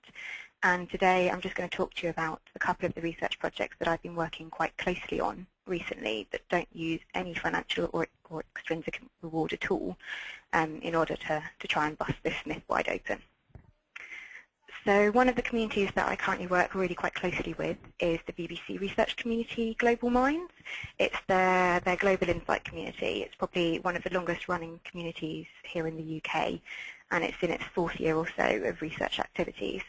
S5: And today I'm just going to talk to you about a couple of the research projects that I've been working quite closely on recently that don't use any financial or extrinsic reward at all in order to try and bust this myth wide open. So one of the communities that I currently work really quite closely with is the BBC research community Global Minds. It's their global insight community. It's probably one of the longest running communities here in the UK, and it's in its fourth year or so of research activities.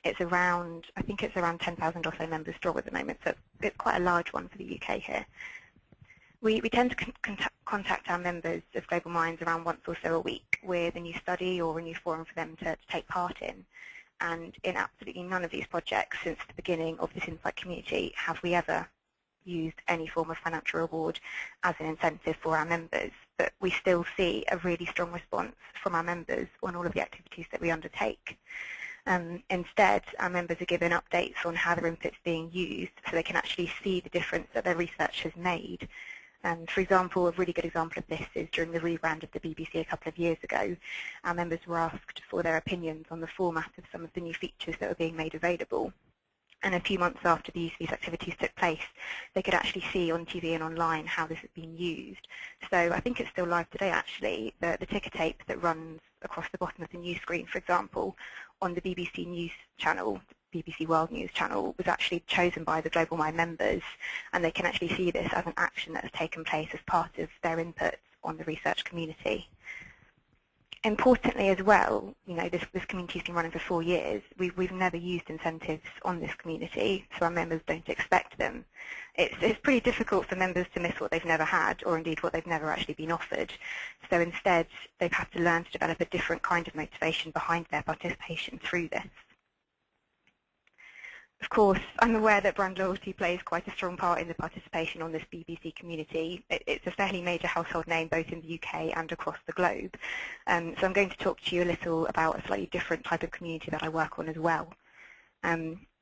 S5: It's around, I think it's around 10,000 or so members strong at the moment, so it's quite a large one for the UK here. We tend to contact our members of Global Minds around once or so a week with a new study or a new forum for them to take part in. And in absolutely none of these projects since the beginning of this insight community have we ever used any form of financial reward as an incentive for our members, but we still see a really strong response from our members on all of the activities that we undertake. Instead, our members are given updates on how their input's being used so they can actually see the difference that their research has made. For example, a really good example of this is during the rebrand of the BBC a couple of years ago. Our members were asked for their opinions on the format of some of the new features that were being made available. And a few months after these activities took place, they could actually see on TV and online how this had been used. So I think it's still live today, actually. The ticker tape that runs across the bottom of the news screen, for example, on the BBC News channel, BBC World News channel, was actually chosen by the Global Mind members, and they can actually see this as an action that has taken place as part of their input on the research community. Importantly as well, this community's been running for 4 years. We've never used incentives on this community, so our members don't expect them. It's pretty difficult for members to miss what they've never had, or indeed what they've never actually been offered. So instead, they've had to learn to develop a different kind of motivation behind their participation through this. Of course, I'm aware that brand loyalty plays quite a strong part in the participation on this BBC community. It's a fairly major household name both in the UK and across the globe. So I'm going to talk to you a little about a slightly different type of community that I work on as well.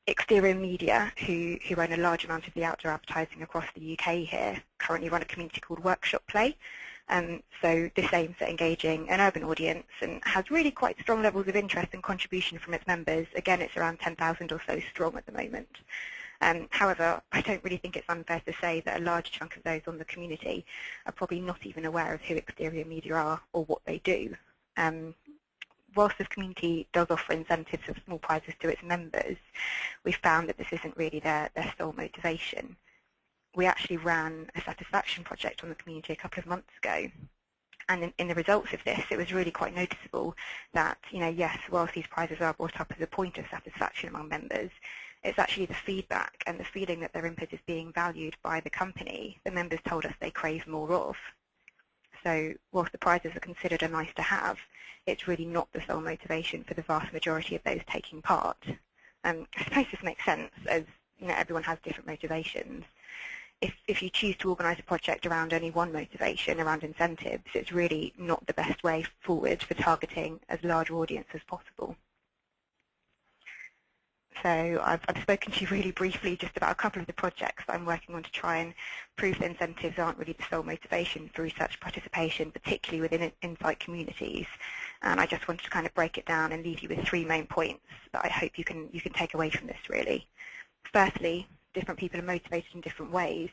S5: Exterior Media, who own a large amount of the outdoor advertising across the UK here, currently run a community called Workshop Play. So this aims at engaging an urban audience and has really quite strong levels of interest and contribution from its members. Again, it's around 10,000 or so strong at the moment. However, I don't really think it's unfair to say that a large chunk of those on the community are probably not even aware of who Exterior Media are or what they do. Whilst this community does offer incentives of small prizes to its members, we've found that this isn't really their sole motivation. We actually ran a satisfaction project on the community a couple of months ago, and in the results of this, it was really quite noticeable that, yes, whilst these prizes are brought up as a point of satisfaction among members, it's actually the feedback and the feeling that their input is being valued by the company the members told us they crave more of. So whilst the prizes are considered a nice to have, it's really not the sole motivation for the vast majority of those taking part. I suppose this makes sense, as everyone has different motivations. If you choose to organise a project around only one motivation, around incentives, it's really not the best way forward for targeting as large an audience as possible. So I've spoken to you really briefly just about a couple of the projects that I'm working on to try and prove that incentives aren't really the sole motivation for research participation, particularly within insight communities. And I just wanted to kind of break it down and leave you with 3 main points that I hope you can take away from this, really. Firstly, different people are motivated in different ways,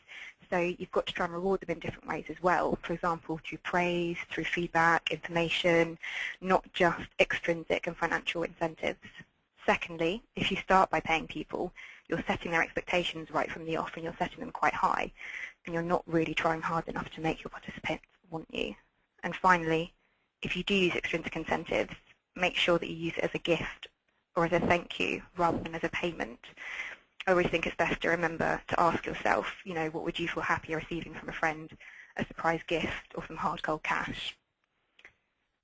S5: so you've got to try and reward them in different ways as well. For example, through praise, through feedback, information, not just extrinsic and financial incentives. Secondly, if you start by paying people, you're setting their expectations right from the off, and you're setting them quite high, and you're not really trying hard enough to make your participants want you. And finally, if you do use extrinsic incentives, make sure that you use it as a gift or as a thank you rather than as a payment. I always think it's best to remember to ask yourself, what would you feel happier receiving from a friend, a surprise gift or some hard cold cash?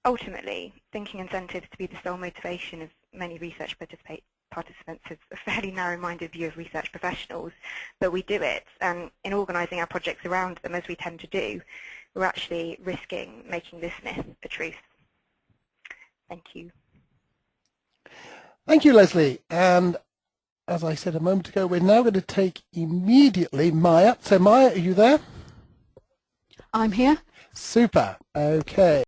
S5: Ultimately, thinking incentives to be the sole motivation of many research participants is a fairly narrow-minded view of research professionals, but we do it, and in organising our projects around them, as we tend to do, we're actually risking making this myth a truth. Thank you.
S1: Thank you, Leslie. And as I said a moment ago, we're now going to take immediately Maya. So Maya, are you there?
S6: I'm here.
S1: Super. Okay.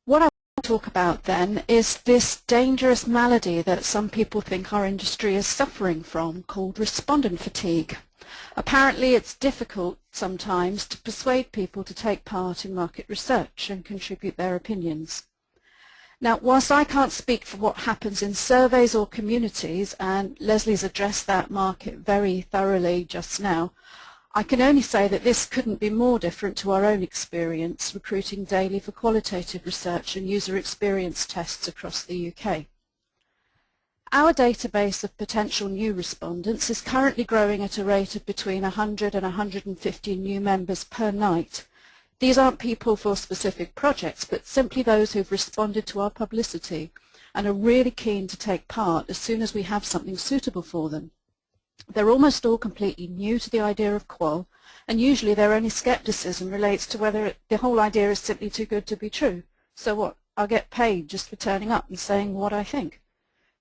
S6: What I want to talk about then is this dangerous malady that some people think our industry is suffering from, called respondent fatigue. Apparently it's difficult sometimes to persuade people to take part in market research and contribute their opinions. Now, whilst I can't speak for what happens in surveys or communities, and Leslie's addressed that market very thoroughly just now, I can only say that this couldn't be more different to our own experience recruiting daily for qualitative research and user experience tests across the UK. Our database of potential new respondents is currently growing at a rate of between 100 and 150 new members per night. These aren't people for specific projects, but simply those who've responded to our publicity and are really keen to take part as soon as we have something suitable for them. They're almost all completely new to the idea of qual, and usually their only scepticism relates to whether the whole idea is simply too good to be true. So what? I'll get paid just for turning up and saying what I think.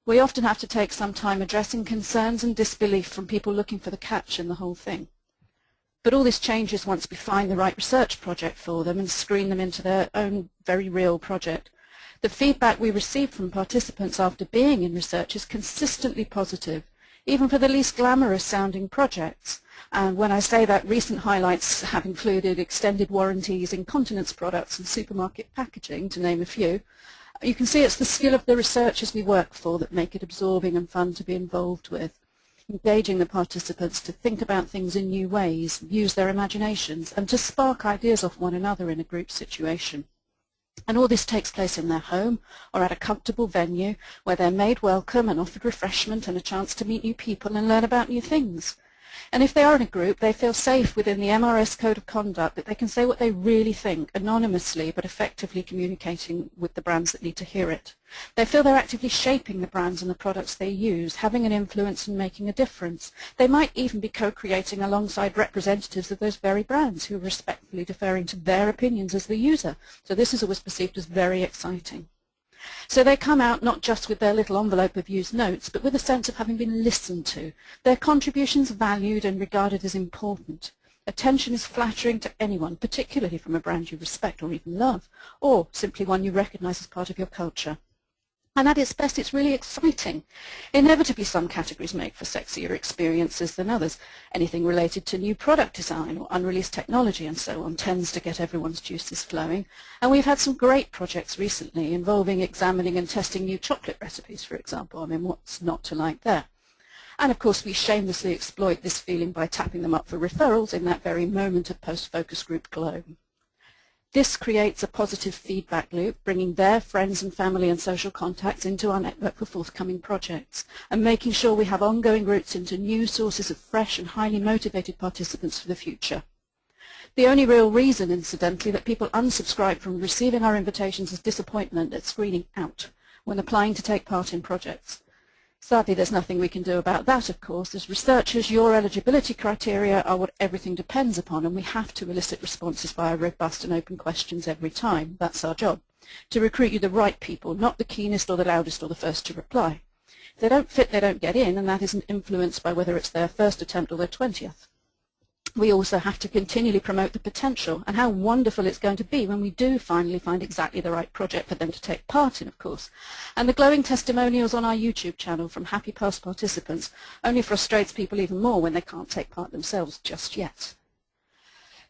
S6: We often have to take some time addressing concerns and disbelief from people looking for the catch in the whole thing. But all this changes once we find the right research project for them and screen them into their own very real project. The feedback we receive from participants after being in research is consistently positive, even for the least glamorous sounding projects. And when I say that, recent highlights have included extended warranties, incontinence products and supermarket packaging, to name a few. You can see it's the skill of the researchers we work for that make it absorbing and fun to be involved with. Engaging the participants to think about things in new ways, use their imaginations, and to spark ideas off one another in a group situation. And all this takes place in their home or at a comfortable venue where they're made welcome and offered refreshment and a chance to meet new people and learn about new things. And if they are in a group, they feel safe within the MRS Code of Conduct that they can say what they really think, anonymously but effectively communicating with the brands that need to hear it. They feel they're actively shaping the brands and the products they use, having an influence and making a difference. They might even be co-creating alongside representatives of those very brands who are respectfully deferring to their opinions as the user. So this is always perceived as very exciting. So they come out not just with their little envelope of used notes, but with a sense of having been listened to, their contributions valued and regarded as important. Attention is flattering to anyone, particularly from a brand you respect or even love, or simply one you recognize as part of your culture. And at its best, it's really exciting. Inevitably, some categories make for sexier experiences than others. Anything related to new product design or unreleased technology and so on tends to get everyone's juices flowing. And we've had some great projects recently involving examining and testing new chocolate recipes, for example. I mean, what's not to like there? And of course, we shamelessly exploit this feeling by tapping them up for referrals in that very moment of post-focus group glow. This creates a positive feedback loop, bringing their friends and family and social contacts into our network for forthcoming projects, and making sure we have ongoing routes into new sources of fresh and highly motivated participants for the future. The only real reason, incidentally, that people unsubscribe from receiving our invitations is disappointment at screening out when applying to take part in projects. Sadly, there's nothing we can do about that, of course. As researchers, your eligibility criteria are what everything depends upon, and we have to elicit responses via robust and open questions every time. That's our job, to recruit you the right people, not the keenest or the loudest or the first to reply. If they don't fit, they don't get in, and that isn't influenced by whether it's their first attempt or their 20th. We also have to continually promote the potential and how wonderful it's going to be when we do finally find exactly the right project for them to take part in, of course. And the glowing testimonials on our YouTube channel from happy past participants only frustrates people even more when they can't take part themselves just yet.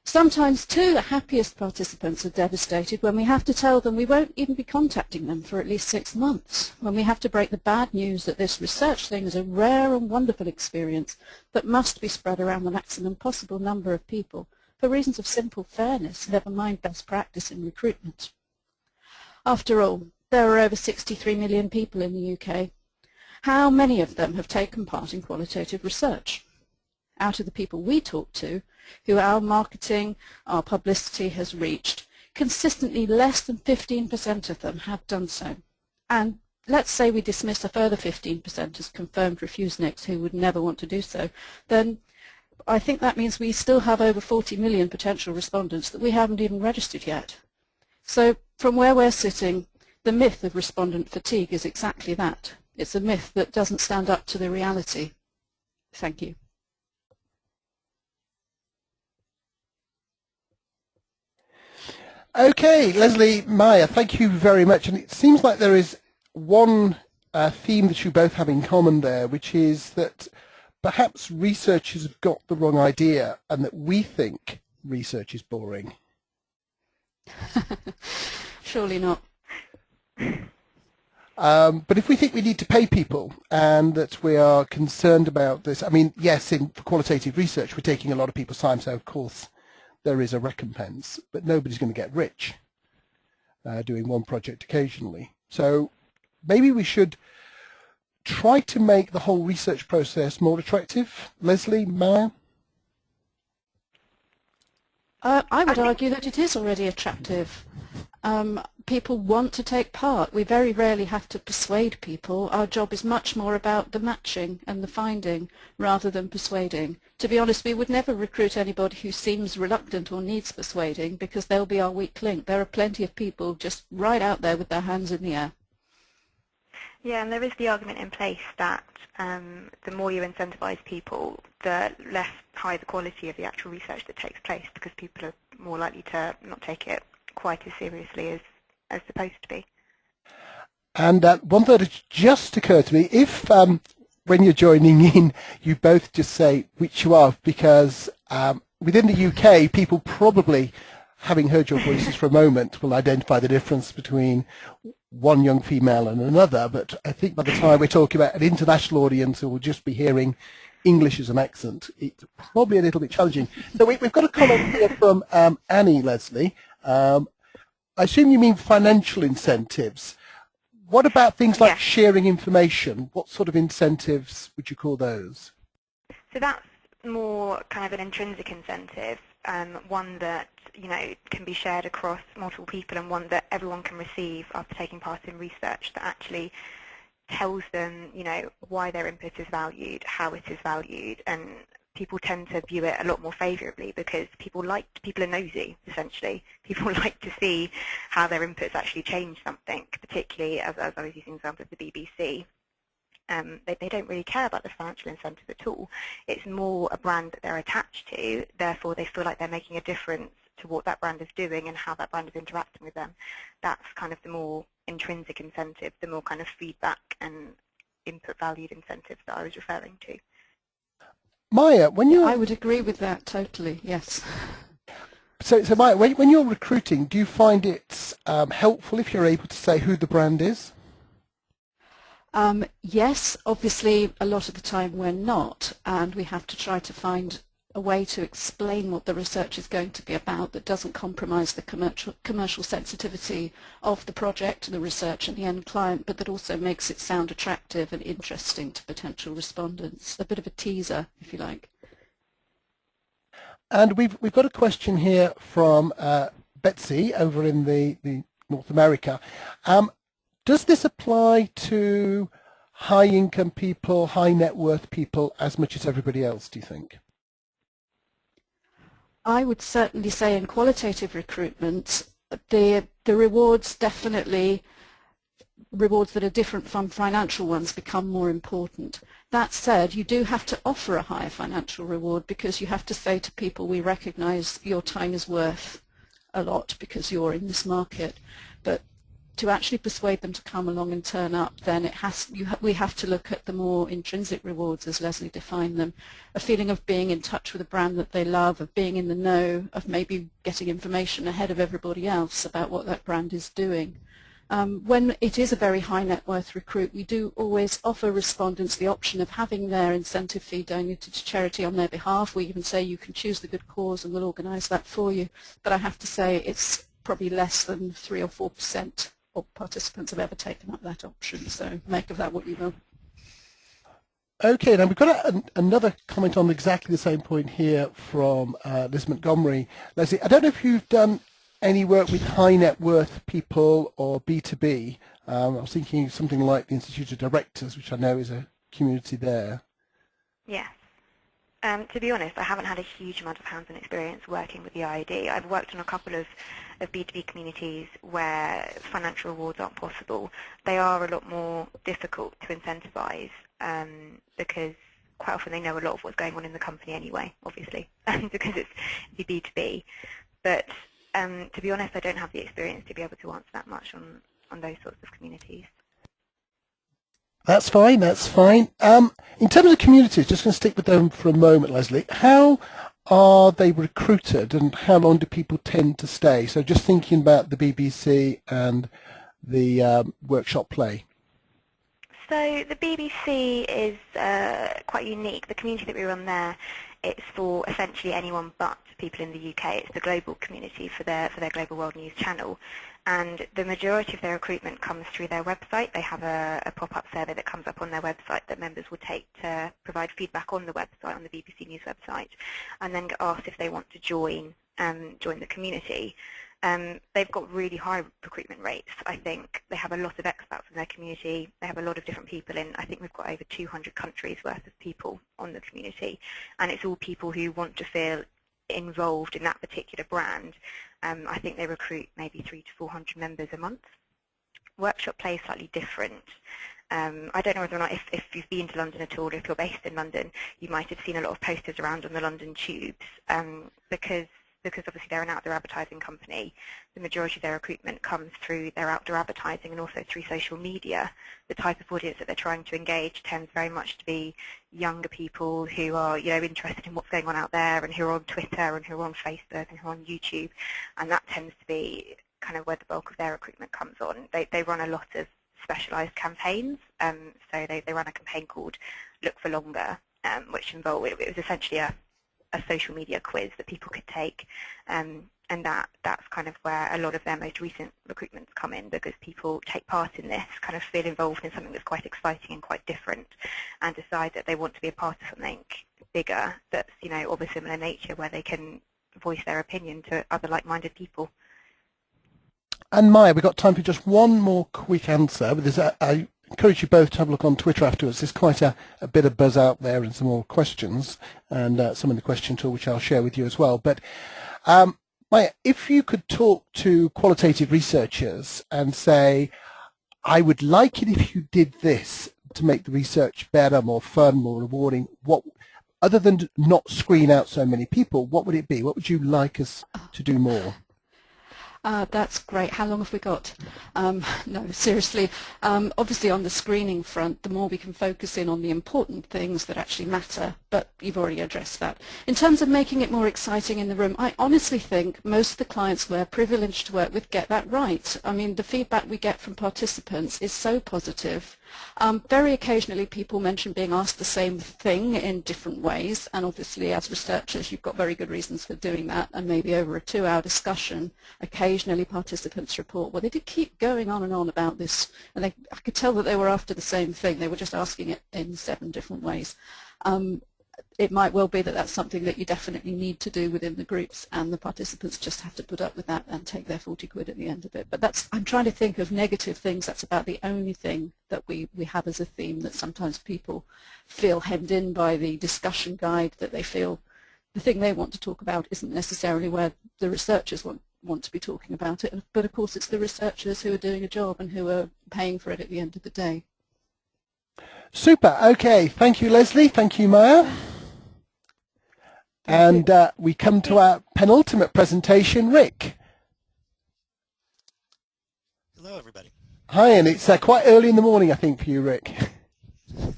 S6: Sometimes, too, the happiest participants are devastated when we have to tell them we won't even be contacting them for at least 6 months, when we have to break the bad news that this research thing is a rare and wonderful experience that must be spread around the maximum possible number of people for reasons of simple fairness, never mind best practice in recruitment. After all, there are over 63 million people in the UK. How many of them have taken part in qualitative research? Out of the people we talk to, who our marketing, our publicity has reached, consistently less than 15% of them have done so. And let's say we dismiss a further 15% as confirmed refuseniks who would never want to do so, then I think that means we still have over 40 million potential respondents that we haven't even registered yet. So from where we're sitting, the myth of respondent fatigue is exactly that. It's a myth that doesn't stand up to the reality. Thank you.
S1: Okay, Leslie, Maya, thank you very much. And it seems like there is one theme that you both have in common there, which is that perhaps researchers have got the wrong idea and that we think research is boring.
S6: Surely not.
S1: But if we think we need to pay people and that we are concerned about this, I mean, yes, for qualitative research, we're taking a lot of people's time, so of course there is a recompense, but nobody's going to get rich doing one project occasionally. So maybe we should try to make the whole research process more attractive. Leslie, Maya?
S6: I would argue that it is already attractive. People want to take part. We very rarely have to persuade people. Our job is much more about the matching and the finding rather than persuading. To be honest, we would never recruit anybody who seems reluctant or needs persuading because they'll be our weak link. There are plenty of people just right out there with their hands in the air.
S5: Yeah, and there is the argument in place that the more you incentivize people, the less high the quality of the actual research that takes place, because people are more likely to not take it quite as seriously as supposed to be.
S1: And one thing that just occurred to me, if when you're joining in, you both just say which you are, because within the UK, people probably, having heard your voices for a moment, will identify the difference between one young female and another. But I think by the time we're talking about an international audience who will just be hearing English as an accent, it's probably a little bit challenging. So we've got a comment here from Annie Leslie. I assume you mean financial incentives. What about things like sharing information? What sort of incentives would you call those?
S5: So that's more kind of an intrinsic incentive, one that can be shared across multiple people, and one that everyone can receive after taking part in research that actually tells them, why their input is valued, how it is valued, and people tend to view it a lot more favourably because people are nosy, essentially. People like to see how their inputs actually change something, particularly as I was using the example of the BBC. They don't really care about the financial incentive at all. It's more a brand that they're attached to, therefore they feel like they're making a difference to what that brand is doing and how that brand is interacting with them. That's kind of the more intrinsic incentive, the more kind of feedback and input valued incentive that I was referring to.
S1: Maya, when you
S6: I would agree with that totally, yes.
S1: So Maya, when you're recruiting, do you find it's helpful if you're able to say who the brand is?
S6: Yes, obviously a lot of the time we're not, and we have to try to find a way to explain what the research is going to be about that doesn't compromise the commercial sensitivity of the project, the research and the end client, but that also makes it sound attractive and interesting to potential respondents. A bit of a teaser, if you like.
S1: And we've got a question here from Betsy over in the North America. Does this apply to high income people, high net worth people as much as everybody else, do you think?
S6: I would certainly say in qualitative recruitment, the rewards definitely, rewards that are different from financial ones, become more important. That said, you do have to offer a higher financial reward because you have to say to people, we recognize your time is worth a lot because you're in this market. But to actually persuade them to come along and turn up, then we have to look at the more intrinsic rewards, as Leslie defined them. A feeling of being in touch with a brand that they love, of being in the know, of maybe getting information ahead of everybody else about what that brand is doing. When it is a very high net worth recruit, we do always offer respondents the option of having their incentive fee donated to charity on their behalf. We even say you can choose the good cause and we'll organise that for you. But I have to say it's probably less than 3 or 4% of participants have ever taken up that option. So make of that what you will.
S1: Okay, now we've got another comment on exactly the same point here from Liz Montgomery. Leslie, I don't know if you've done any work with high net worth people or B2B. I was thinking something like the Institute of Directors, which I know is a community there.
S5: Yes. To be honest, I haven't had a huge amount of hands-on experience working with the IED. I've worked on a couple of B2B communities where financial rewards aren't possible. They are a lot more difficult to incentivise because quite often they know a lot of what's going on in the company anyway, obviously, because it's the B2B. But to be honest, I don't have the experience to be able to answer that much on those sorts of communities.
S1: That's fine, that's fine. In terms of communities, just going to stick with them for a moment, Leslie. How are they recruited and how long do people tend to stay? So just thinking about the BBC and the workshop play.
S5: So the BBC is quite unique. The community that we run there, it's for essentially anyone but people in the UK. It's the global community for their Global World News channel. And the majority of their recruitment comes through their website. They have a pop-up survey that comes up on their website that members will take to provide feedback on the website, on the BBC News website, and then get asked if they want to join the community. They've got really high recruitment rates. I think they have a lot of expats in their community. They have a lot of different people in. I think we've got over 200 countries worth of people on the community, and it's all people who want to feel involved in that particular brand. I think they recruit maybe 300 to 400 members a month. Workshop play is slightly different. I don't know whether or not if you've been to London at all, or if you're based in London, you might have seen a lot of posters around on the London tubes, because obviously they're an outdoor advertising company. The majority of their recruitment comes through their outdoor advertising and also through social media. The type of audience that they're trying to engage tends very much to be younger people who are, interested in what's going on out there, and who are on Twitter and who are on Facebook and who are on YouTube, and that tends to be kind of where the bulk of their recruitment comes on. They run a lot of specialised campaigns. So they run a campaign called Look for Longer, which involved, it was essentially a social media quiz that people could take, and that's kind of where a lot of their most recent recruitments come in, because people take part in this, kind of feel involved in something that's quite exciting and quite different, and decide that they want to be a part of something bigger that's of a similar nature, where they can voice their opinion to other like-minded people.
S1: And Maya, we've got time for just one more quick answer. I encourage you both to have a look on Twitter afterwards. There's quite a bit of buzz out there and some more questions, and some of the question tool which I'll share with you as well. But Maya, if you could talk to qualitative researchers and say, I would like it if you did this to make the research better, more fun, more rewarding, what, other than not screen out so many people, what would it be? What would you like us to do more?
S6: That's great. How long have we got? No, seriously. Obviously on the screening front, the more we can focus in on the important things that actually matter, but you've already addressed that. In terms of making it more exciting in the room, I honestly think most of the clients we're privileged to work with get that right. I mean, the feedback we get from participants is so positive. Very occasionally people mention being asked the same thing in different ways, and obviously as researchers you've got very good reasons for doing that, and maybe over a 2-hour discussion occasionally participants report, well, they did keep going on and on about this, and I could tell that they were after the same thing, they were just asking it in 7 different ways. It might well be that that's something that you definitely need to do within the groups, and the participants just have to put up with that and take their 40 quid at the end of it. But I'm trying to think of negative things. That's about the only thing that we have as a theme, that sometimes people feel hemmed in by the discussion guide, that they feel the thing they want to talk about isn't necessarily where the researchers want to be talking about it. But of course it's the researchers who are doing a job and who are paying for it at the end of the day.
S1: Super. Okay. Thank you, Leslie. Thank you, Maya. And we come to our penultimate presentation, Rick.
S7: Hello, everybody.
S1: Hi, and it's quite early in the morning, I think, for you, Rick.
S7: Well,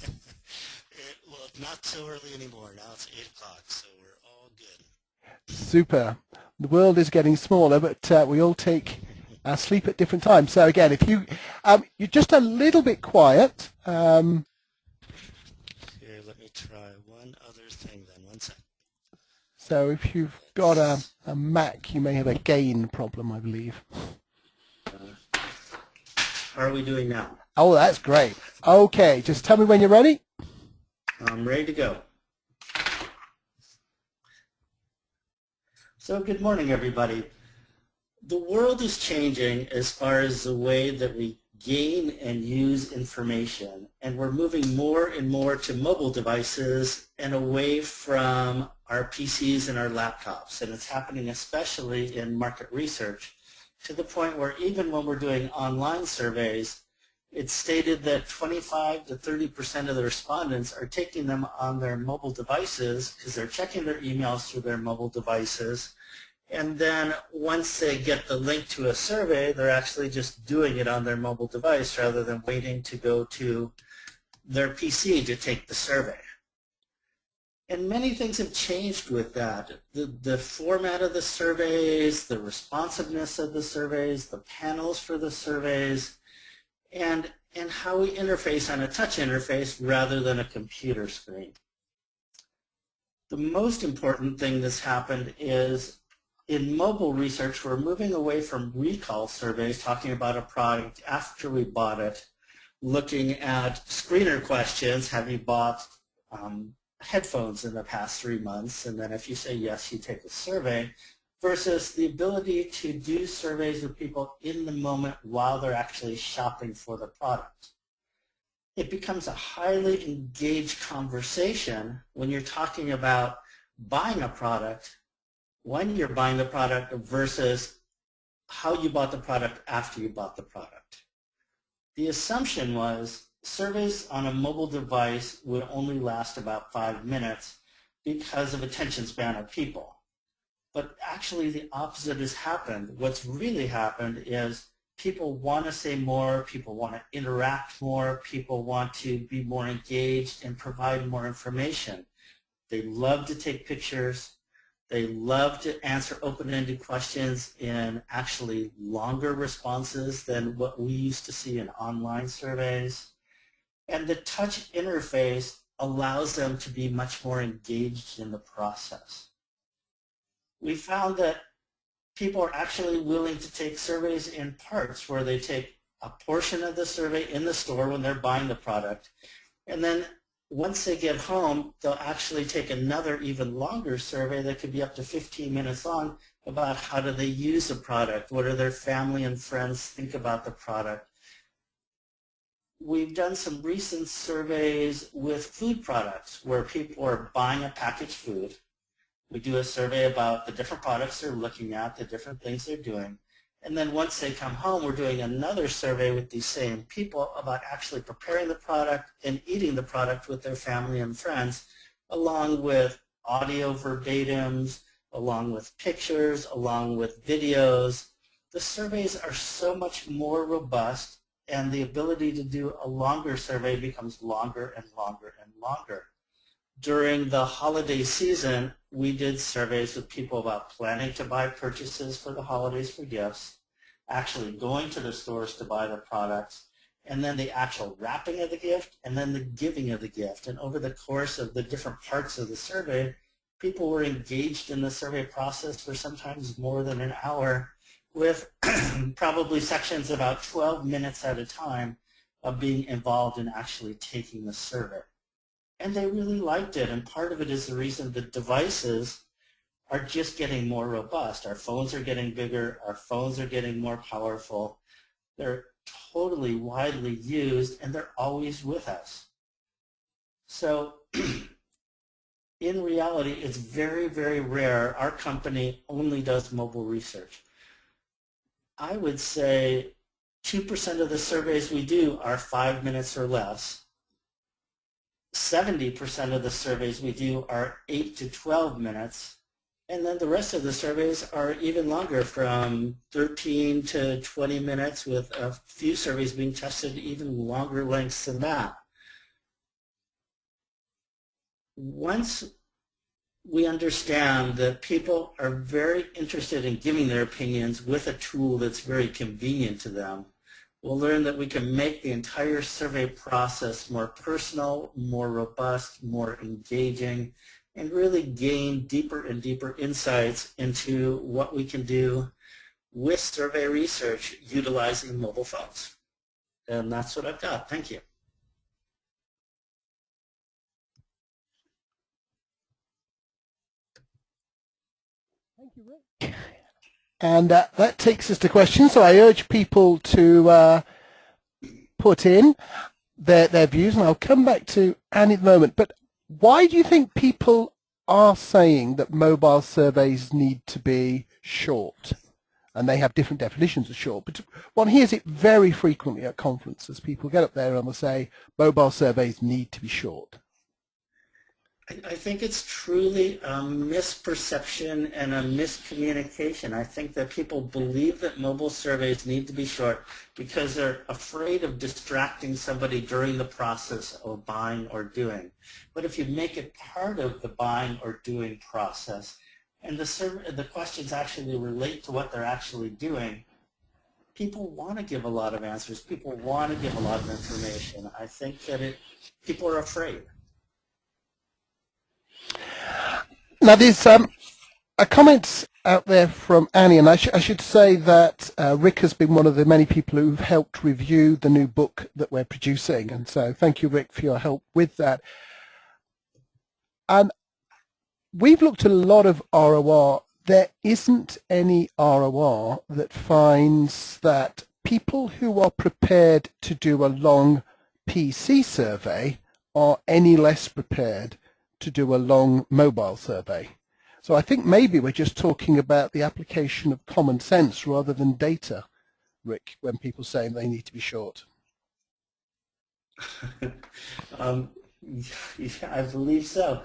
S7: not so early anymore. Now it's 8 o'clock, so we're all good.
S1: Super. The world is getting smaller, but we all take our sleep at different times. So again, if you're just a little bit quiet.
S7: Here, let me try one other thing then. One second.
S1: So if you've got a Mac, you may have a gain problem, I believe.
S7: How are we doing now?
S1: Oh, that's great. Okay, just tell me when you're ready.
S7: I'm ready to go. So good morning, everybody. The world is changing as far as the way that we gain and use information, and we're moving more and more to mobile devices and away from our PCs and our laptops, and it's happening especially in market research, to the point where even when we're doing online surveys, it's stated that 25 to 30% of the respondents are taking them on their mobile devices because they're checking their emails through their mobile devices. And then once they get the link to a survey, they're actually just doing it on their mobile device rather than waiting to go to their PC to take the survey. And many things have changed with that. The format of the surveys, the responsiveness of the surveys, the panels for the surveys, and how we interface on a touch interface rather than a computer screen. The most important thing that's happened is in mobile research, we're moving away from recall surveys, talking about a product after we bought it, looking at screener questions, have you bought headphones in the past 3 months, and then if you say yes, you take a survey, versus the ability to do surveys with people in the moment while they're actually shopping for the product. It becomes a highly engaged conversation when you're talking about buying a product, when you're buying the product versus how you bought the product after you bought the product. The assumption was surveys on a mobile device would only last about 5 minutes because of attention span of people. But actually the opposite has happened. What's really happened is people want to say more, people want to interact more, people want to be more engaged and provide more information. They love to take pictures. They love to answer open-ended questions in actually longer responses than what we used to see in online surveys. And the touch interface allows them to be much more engaged in the process. We found that people are actually willing to take surveys in parts where they take a portion of the survey in the store when they're buying the product, and then once they get home, they'll actually take another even longer survey that could be up to 15 minutes long about how do they use the product, what do their family and friends think about the product. We've done some recent surveys with food products where people are buying a packaged food. We do a survey about the different products they're looking at, the different things they're doing. And then once they come home, we're doing another survey with these same people about actually preparing the product and eating the product with their family and friends, along with audio verbatims, along with pictures, along with videos. The surveys are so much more robust, and the ability to do a longer survey becomes longer and longer and longer. During the holiday season, we did surveys with people about planning to buy purchases for the holidays for gifts, actually going to the stores to buy the products, and then the actual wrapping of the gift, and then the giving of the gift. And over the course of the different parts of the survey, people were engaged in the survey process for sometimes more than an hour, with probably sections about 12 minutes at a time of being involved in actually taking the survey. And they really liked it, and part of it is the reason the devices are just getting more robust. Our phones are getting bigger, our phones are getting more powerful, they're totally widely used, and they're always with us. So in reality, it's very, very rare. Our company only does mobile research. I would say 2% of the surveys we do are 5 minutes or less. 70% of the surveys we do are 8 to 12 minutes, and then the rest of the surveys are even longer, from 13 to 20 minutes, with a few surveys being tested even longer lengths than that. Once we understand that people are very interested in giving their opinions with a tool that's very convenient to them, we'll learn that we can make the entire survey process more personal, more robust, more engaging, and really gain deeper and deeper insights into what we can do with survey research utilizing mobile phones. And that's what I've got. Thank you.
S1: Thank you, Rick. And that takes us to questions. So I urge people to put in their views, and I'll come back to Anne in a moment. But why do you think people are saying that mobile surveys need to be short? And they have different definitions of short. But one hears it very frequently at conferences. People get up there and they'll say mobile surveys need to be short.
S7: I think it's truly a misperception and a miscommunication. I think that people believe that mobile surveys need to be short because they're afraid of distracting somebody during the process of buying or doing. But if you make it part of the buying or doing process, and the questions actually relate to what they're actually doing, people want to give a lot of answers. People want to give a lot of information. I think that people are afraid.
S1: Now, there's a comment out there from Annie, and I should say that Rick has been one of the many people who've helped review the new book that we're producing, and so thank you, Rick, for your help with that. And we've looked at a lot of ROR. There isn't any ROR that finds that people who are prepared to do a long PC survey are any less prepared to do a long mobile survey. So I think maybe we're just talking about the application of common sense rather than data, Rick, when people say they need to be short.
S7: Yeah, I believe so.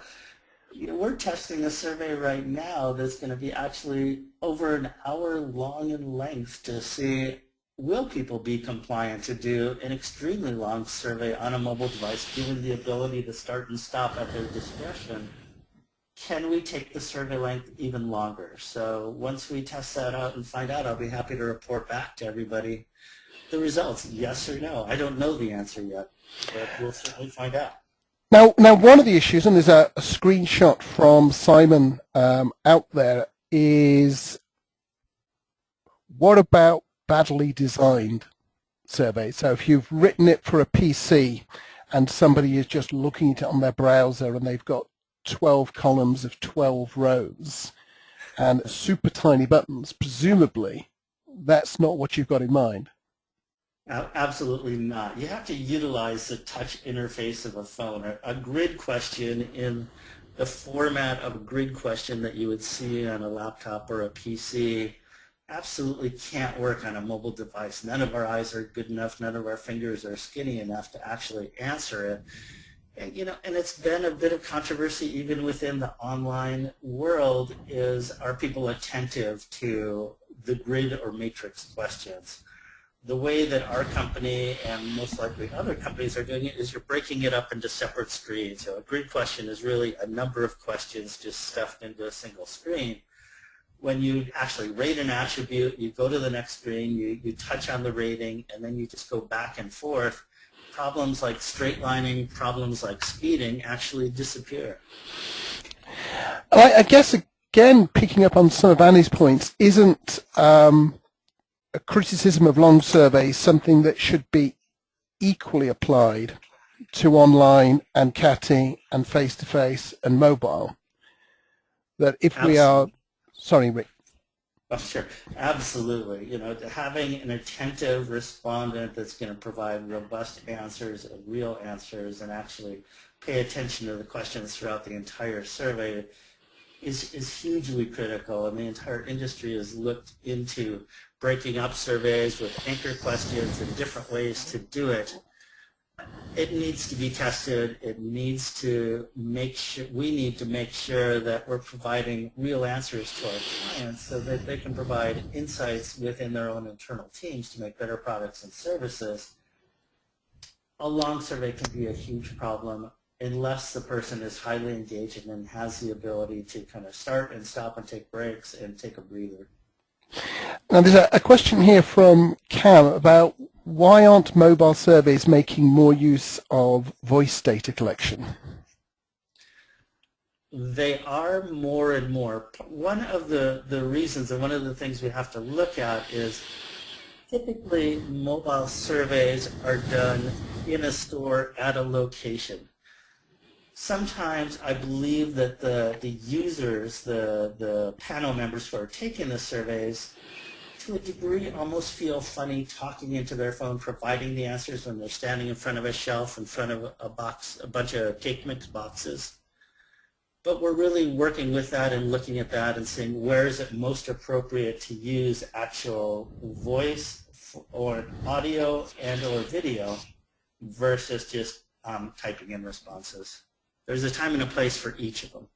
S7: We're testing a survey right now that's going to be actually over an hour long in length to see will people be compliant to do an extremely long survey on a mobile device given the ability to start and stop at their discretion. Can we take the survey length even longer? So once we test that out and find out, I'll be happy to report back to everybody the results, yes or no. I don't know the answer yet, but we'll certainly find out.
S1: Now, one of the issues, and there's a screenshot from Simon out there, is what about badly designed surveys? So if you've written it for a PC and somebody is just looking at it on their browser and they've got 12 columns of 12 rows and super tiny buttons, presumably that's not what you've got in mind.
S7: Absolutely not. You have to utilize the touch interface of a phone. A grid question in the format of a grid question that you would see on a laptop or a PC absolutely can't work on a mobile device. None of our eyes are good enough, none of our fingers are skinny enough to actually answer it. And it's been a bit of controversy even within the online world is, are people attentive to the grid or matrix questions? The way that our company and most likely other companies are doing it is you're breaking it up into separate screens. So a grid question is really a number of questions just stuffed into a single screen. When you actually rate an attribute, you go to the next screen, you touch on the rating, and then you just go back and forth. Problems like straight lining, problems like speeding actually disappear.
S1: I guess, again, picking up on some of Annie's points, isn't a criticism of long surveys something that should be equally applied to online and CATI and face-to-face and mobile? That if
S7: Absolutely.
S1: we are, sorry, Rick.
S7: Oh, sure, absolutely. Having an attentive respondent that's going to provide robust answers and real answers and actually pay attention to the questions throughout the entire survey is hugely critical, and the entire industry has looked into breaking up surveys with anchor questions and different ways to do it. It needs to be tested. It needs to make sure, we need to make sure that we're providing real answers to our clients so that they can provide insights within their own internal teams to make better products and services. A long survey can be a huge problem unless the person is highly engaged and has the ability to kind of start and stop and take breaks and take a breather.
S1: Now there's a question here from Cam about why aren't mobile surveys making more use of voice data collection?
S7: They are more and more. One of the reasons and one of the things we have to look at is typically mobile surveys are done in a store at a location. Sometimes I believe that the users, the panel members who are taking the surveys, to a degree almost feel funny talking into their phone, providing the answers when they're standing in front of a shelf, in front of a box, a bunch of cake mix boxes. But we're really working with that and looking at that and saying where is it most appropriate to use actual voice or audio and or video versus just typing in responses. There's a time and a place for each of them.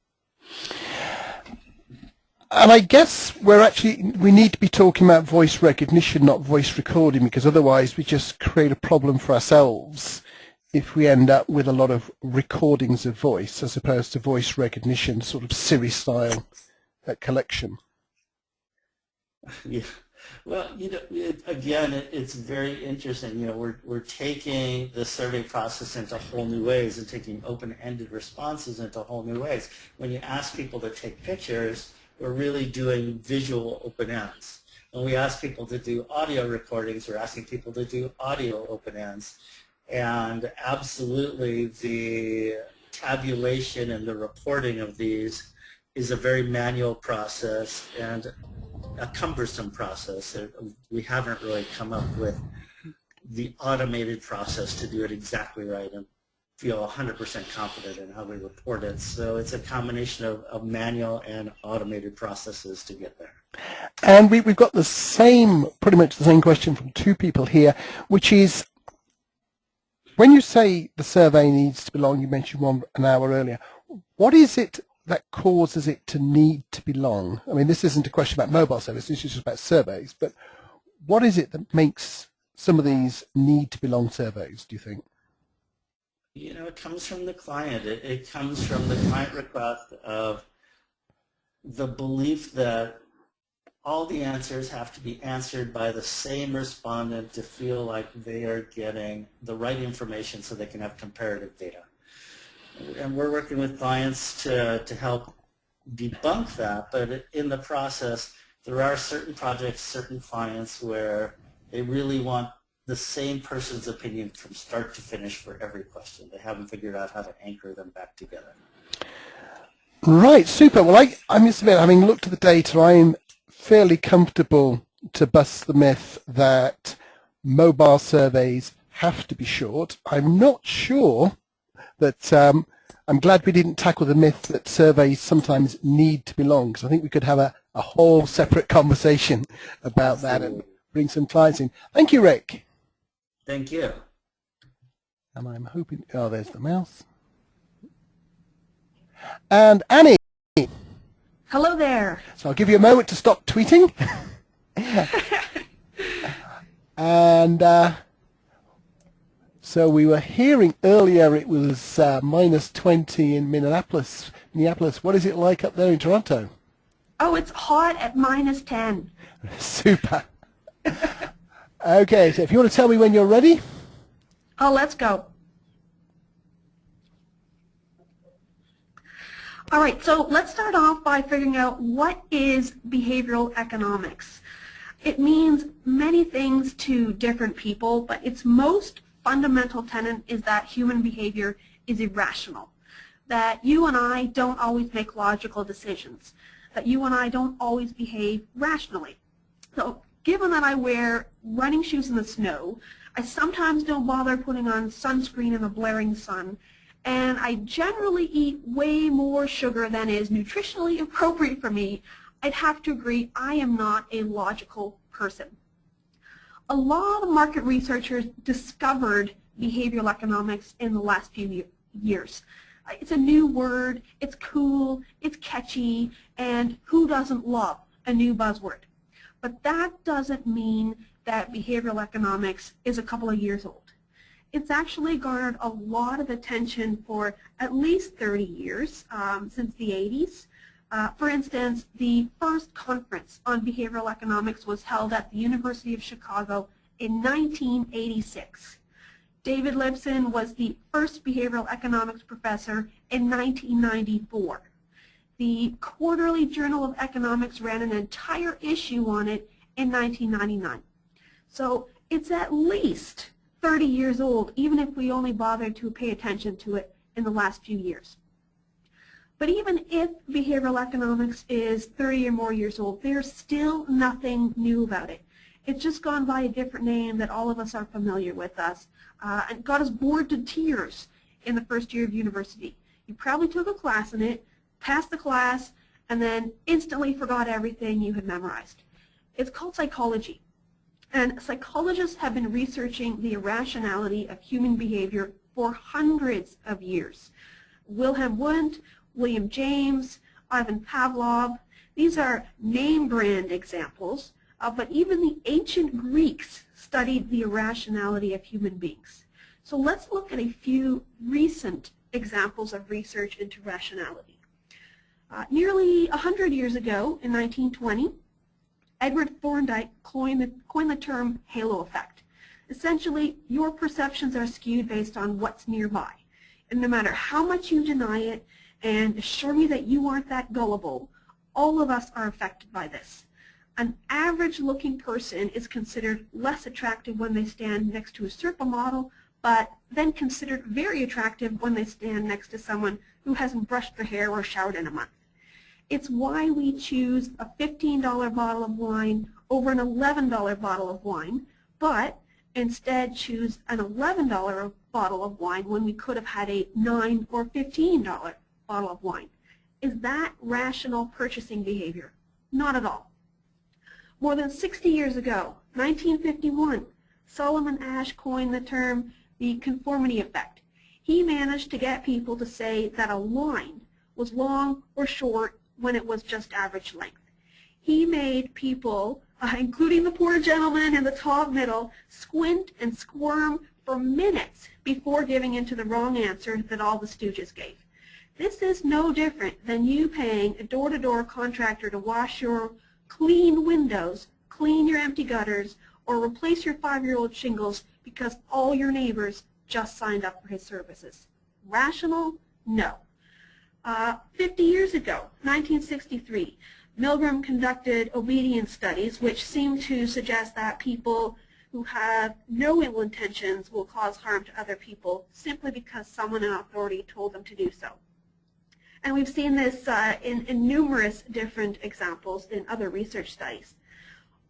S1: And I guess we need to be talking about voice recognition, not voice recording, because otherwise we just create a problem for ourselves if we end up with a lot of recordings of voice as opposed to voice recognition, sort of Siri-style collection.
S7: Yeah. Well, again, it's very interesting. We're taking the survey process into whole new ways and taking open-ended responses into whole new ways. When you ask people to take pictures, we're really doing visual open-ends. When we ask people to do audio recordings, we're asking people to do audio open-ends. And absolutely, the tabulation and the reporting of these is a very manual process and a cumbersome process. We haven't really come up with the automated process to do it exactly right and feel 100% confident in how we report it. So it's a combination of manual and automated processes to get there.
S1: And we've got pretty much the same question from two people here, which is, When you say the survey needs to belong, you mentioned an hour earlier. What is it that causes it to need to belong? I mean, this isn't a question about mobile service, this is just about surveys, but what is it that makes some of these need to belong surveys, do you think?
S7: You know, it comes from the client. It comes from the client request of the belief that all the answers have to be answered by the same respondent to feel like they are getting the right information so they can have comparative data. And we're working with clients to help debunk that, but in the process, there are certain projects, certain clients where they really want the same person's opinion from start to finish for every question. They haven't figured out how to anchor them back together.
S1: Right, super. Well, I must admit, having looked at the data, I'm fairly comfortable to bust the myth that mobile surveys have to be short. I'm not sure that I'm glad we didn't tackle the myth that surveys sometimes need to belong, because I think we could have a whole separate conversation about that and bring some clients in. Thank you, Rick.
S7: Thank you.
S1: And I'm hoping, oh, there's the mouse. And Annie.
S8: Hello there.
S1: So I'll give you a moment to stop tweeting. And so we were hearing earlier it was minus 20 in Minneapolis. What is it like up there in Toronto?
S8: Oh, it's hot at minus 10.
S1: Super. Okay, so if you want to tell me when you're ready.
S8: Oh, let's go. All right, so let's start off by figuring out what is behavioral economics. It means many things to different people, but its most fundamental tenet is that human behavior is irrational, that you and I don't always make logical decisions, that you and I don't always behave rationally. So given that I wear running shoes in the snow, I sometimes don't bother putting on sunscreen in a blaring sun, and I generally eat way more sugar than is nutritionally appropriate for me, I'd have to agree I am not a logical person. A lot of market researchers discovered behavioral economics in the last few years. It's a new word, it's cool, it's catchy, and who doesn't love a new buzzword? But that doesn't mean that behavioral economics is a couple of years old. It's actually garnered a lot of attention for at least 30 years, since the 80s. For instance, the first conference on behavioral economics was held at the University of Chicago in 1986. David Lipson was the first behavioral economics professor in 1994. The Quarterly Journal of Economics ran an entire issue on it in 1999. So it's at least 30 years old, even if we only bothered to pay attention to it in the last few years. But even if behavioral economics is 30 or more years old, there's still nothing new about it. It's just gone by a different name that all of us are familiar with and got us bored to tears in the first year of university. You probably took a class in it, passed the class, and then instantly forgot everything you had memorized. It's called psychology. And psychologists have been researching the irrationality of human behavior for hundreds of years. Wilhelm Wundt, William James, Ivan Pavlov, these are name brand examples, but even the ancient Greeks studied the irrationality of human beings. So let's look at a few recent examples of research into rationality. Nearly 100 years ago, in 1920, Edward Thorndike coined the term halo effect. Essentially, your perceptions are skewed based on what's nearby. And no matter how much you deny it and assure me that you aren't that gullible, all of us are affected by this. An average-looking person is considered less attractive when they stand next to a supermodel, but then considered very attractive when they stand next to someone who hasn't brushed their hair or showered in a month. It's why we choose a $15 bottle of wine over an $11 bottle of wine, but instead choose an $11 bottle of wine when we could have had a $9 or $15 bottle of wine. Is that rational purchasing behavior? Not at all. More than 60 years ago, 1951, Solomon Asch coined the term the the conformity effect. He managed to get people to say that a line was long or short when it was just average length. He made people, including the poor gentleman in the top middle, squint and squirm for minutes before giving into the wrong answer that all the stooges gave. This is no different than you paying a door-to-door contractor to wash your clean windows, clean your empty gutters, or replace your 5-year-old shingles because all your neighbors just signed up for his services. Rational? No. 50 years ago, 1963, Milgram conducted obedience studies which seem to suggest that people who have no ill intentions will cause harm to other people simply because someone in authority told them to do so. And we've seen this in numerous different examples in other research studies.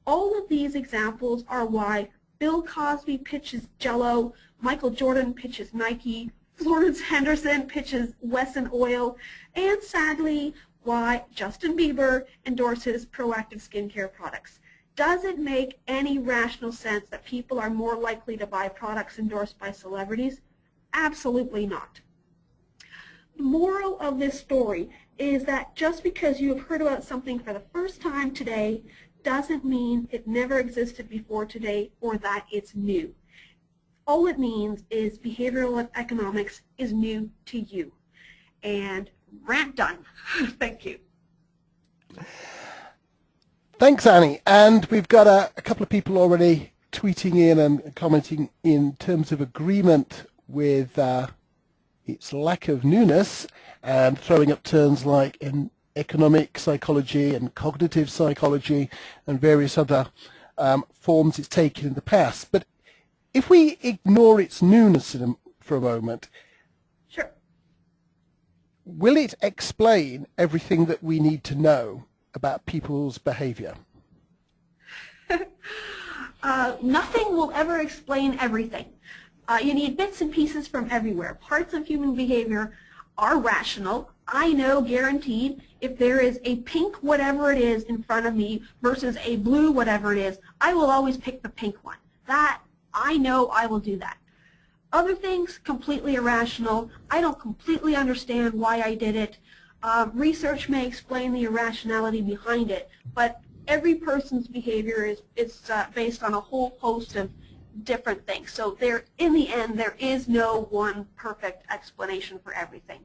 S8: All of these examples are why Bill Cosby pitches Jell-O, Michael Jordan pitches Nike, Florence Henderson pitches Wesson Oil, and sadly, why Justin Bieber endorses proactive skincare products. Does it make any rational sense that people are more likely to buy products endorsed by celebrities? Absolutely not. The moral of this story is that just because you have heard about something for the first time today doesn't mean it never existed before today or that it's new. All it means is behavioral economics is new to you. And rant done. Thank you.
S1: Thanks, Annie. And we've got a couple of people already tweeting in and commenting in terms of agreement with its lack of newness and throwing up terms like in economic psychology and cognitive psychology and various other forms it's taken in the past. But if we ignore its newness for a moment,
S8: sure.
S1: Will it explain everything that we need to know about people's behavior?
S8: Nothing will ever explain everything. You need bits and pieces from everywhere. Parts of human behavior are rational. I know, guaranteed, if there is a pink whatever it is in front of me versus a blue whatever it is, I will always pick the pink one. That, I know I will do that. Other things, completely irrational. I don't completely understand why I did it. Research may explain the irrationality behind it, but every person's behavior is based on a whole host of different things. So in the end, there is no one perfect explanation for everything.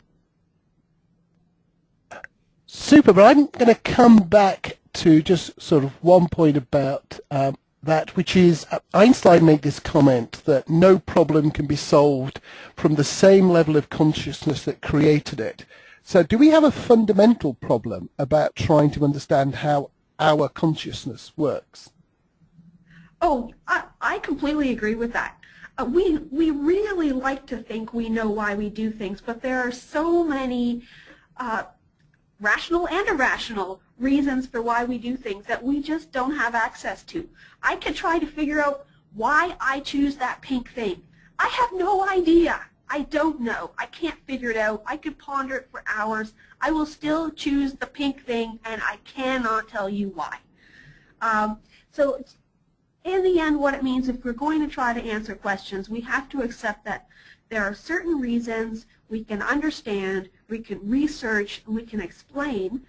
S1: Super, but I'm going to come back to just sort of one point about that, which is Einstein made this comment that no problem can be solved from the same level of consciousness that created it. So do we have a fundamental problem about trying to understand how our consciousness works?
S8: Oh, I completely agree with that. We really like to think we know why we do things, but there are so many rational and irrational reasons for why we do things that we just don't have access to. I could try to figure out why I choose that pink thing. I have no idea. I don't know. I can't figure it out. I could ponder it for hours. I will still choose the pink thing, and I cannot tell you why. So in the end, what it means, if we're going to try to answer questions, we have to accept that there are certain reasons we can understand, we can research, and we can explain.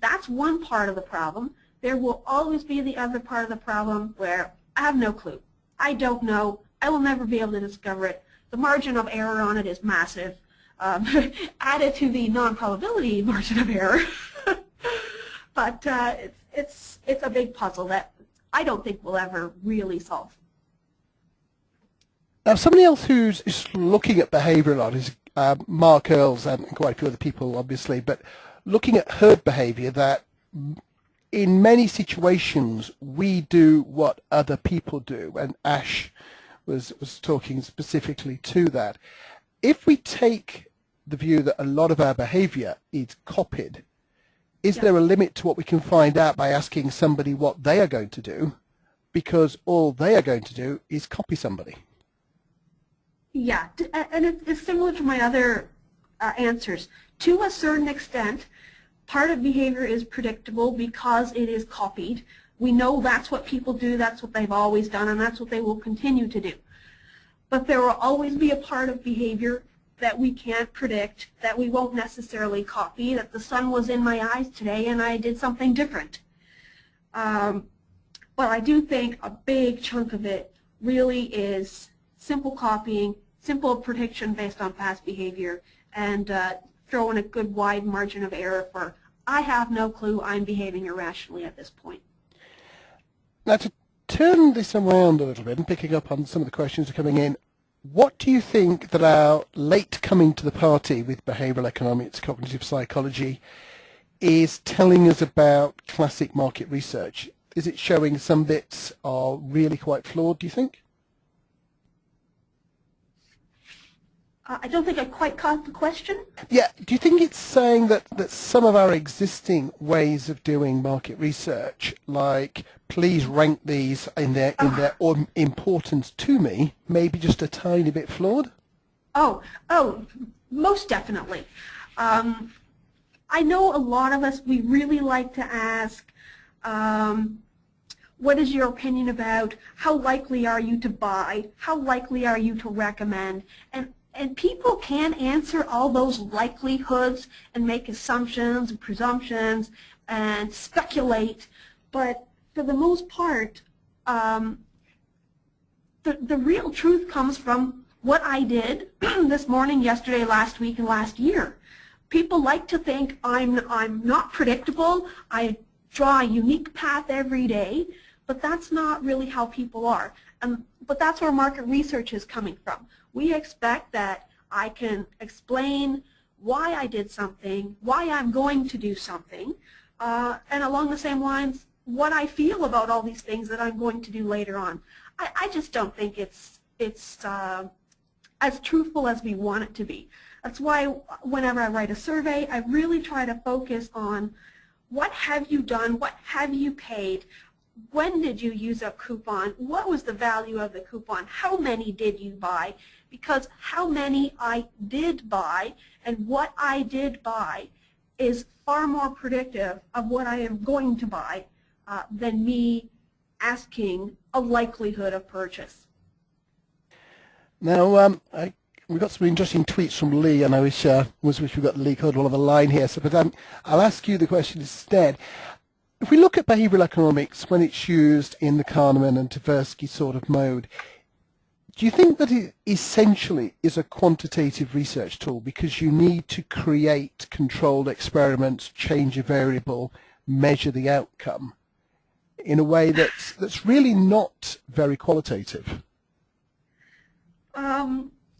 S8: That's one part of the problem. There will always be the other part of the problem where I have no clue. I don't know. I will never be able to discover it. The margin of error on it is massive. Added to the non-probability margin of error. But it's a big puzzle that I don't think we'll ever really solve.
S1: Now, somebody else who's looking at behaviour a lot is Mark Earls and quite a few other people, obviously, but looking at herd behaviour, that in many situations we do what other people do, and Ash was talking specifically to that. If we take the view that a lot of our behaviour is copied, is there a limit to what we can find out by asking somebody what they are going to do, because all they are going to do is copy somebody?
S8: Yeah, and it's similar to my other answers. To a certain extent, part of behavior is predictable because it is copied. We know that's what people do, that's what they've always done, and that's what they will continue to do. but there will always be a part of behavior that we can't predict, that we won't necessarily copy, that the sun was in my eyes today and I did something different. But I do think a big chunk of it really is simple copying, simple prediction based on past behavior, and throw in a good wide margin of error for, I have no clue, I'm behaving irrationally at this point.
S1: Now, to turn this around a little bit and picking up on some of the questions that are coming in, what do you think that our late coming to the party with behavioral economics, cognitive psychology, is telling us about classic market research? Is it showing some bits are really quite flawed, do you think?
S8: I don't think I quite caught the question.
S1: Yeah, do you think it's saying that some of our existing ways of doing market research, like please rank these in their importance to me, maybe just a tiny bit flawed?
S8: Oh, most definitely. I know a lot of us, we really like to ask, what is your opinion about, how likely are you to buy, how likely are you to recommend, and people can answer all those likelihoods and make assumptions and presumptions and speculate, but for the most part, the real truth comes from what I did this morning, yesterday, last week, and last year. People like to think I'm not predictable, I draw a unique path every day, but that's not really how people are. But that's where market research is coming from. We expect that I can explain why I did something, why I'm going to do something, and along the same lines, what I feel about all these things that I'm going to do later on. I just don't think it's as truthful as we want it to be. That's why whenever I write a survey, I really try to focus on what have you done, what have you paid, when did you use a coupon, what was the value of the coupon, how many did you buy, because how many I did buy and what I did buy is far more predictive of what I am going to buy than me asking a likelihood of purchase.
S1: Now, we've got some interesting tweets from Lee, and I wish we've got Lee code on the line here, so, but I'll ask you the question instead. If we look at behavioral economics when it's used in the Kahneman and Tversky sort of mode, do you think that it essentially is a quantitative research tool because you need to create controlled experiments, change a variable, measure the outcome in a way that's really not very qualitative?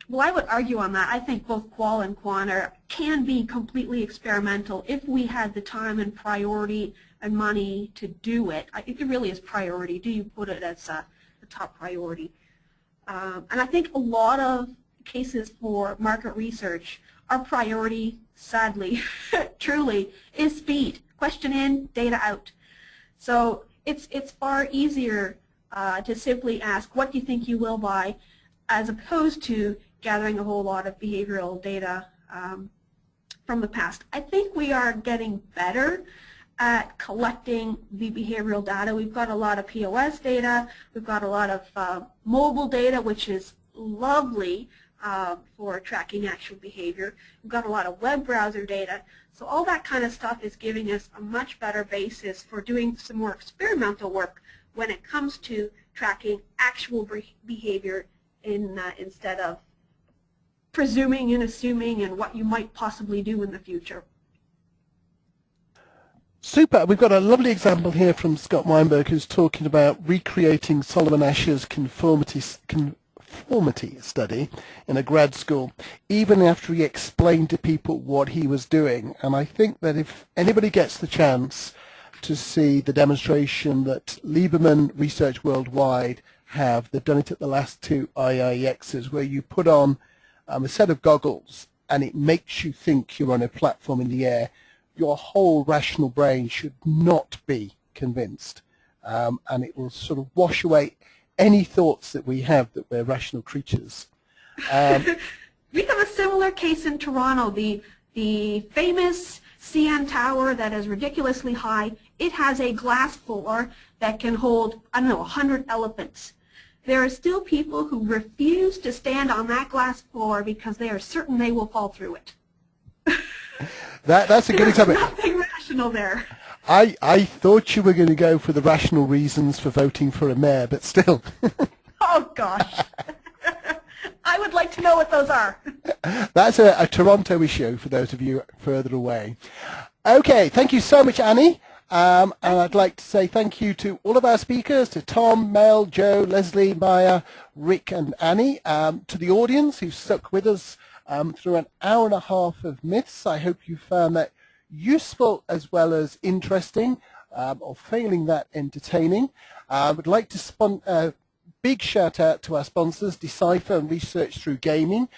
S8: Well, I would argue on that. I think both qual and quant can be completely experimental if we had the time and priority and money to do it. It really is priority. Do you put it as the top priority? And I think a lot of cases for market research, our priority, sadly, truly, is speed. Question in, data out. So it's far easier to simply ask, what do you think you will buy, as opposed to gathering a whole lot of behavioral data from the past. I think we are getting better at collecting the behavioral data. We've got a lot of POS data. We've got a lot of mobile data, which is lovely for tracking actual behavior. We've got a lot of web browser data. So all that kind of stuff is giving us a much better basis for doing some more experimental work when it comes to tracking actual behavior instead of presuming and assuming and what you might possibly do in the future.
S1: Super. We've got a lovely example here from Scott Weinberg, who's talking about recreating Solomon Asher's conformity study in a grad school, even after he explained to people what he was doing. And I think that if anybody gets the chance to see the demonstration that Lieberman Research Worldwide have, they've done it at the last two IIEXs, where you put on a set of goggles and it makes you think you're on a platform in the air. Your whole rational brain should not be convinced, and it will sort of wash away any thoughts that we have that we're rational creatures.
S8: We have a similar case in Toronto. The famous CN Tower that is ridiculously high, it has a glass floor that can hold, I don't know, 100 elephants. there are still people who refuse to stand on that glass floor because they are certain they will fall through it.
S1: That's a good example.
S8: There's nothing rational there.
S1: I thought you were going to go for the rational reasons for voting for a mayor, but still.
S8: Oh, gosh. I would like to know what those are.
S1: That's a Toronto issue for those of you further away. Okay, thank you so much, Annie. And I'd like to say thank you to all of our speakers, to Tom, Mel, Joe, Leslie, Maya, Rick and Annie, to the audience who stuck with us through an hour and a half of myths. I hope you found that useful as well as interesting, or failing that entertaining. I would like to big shout out to our sponsors, Decipher and Research Through Gaming,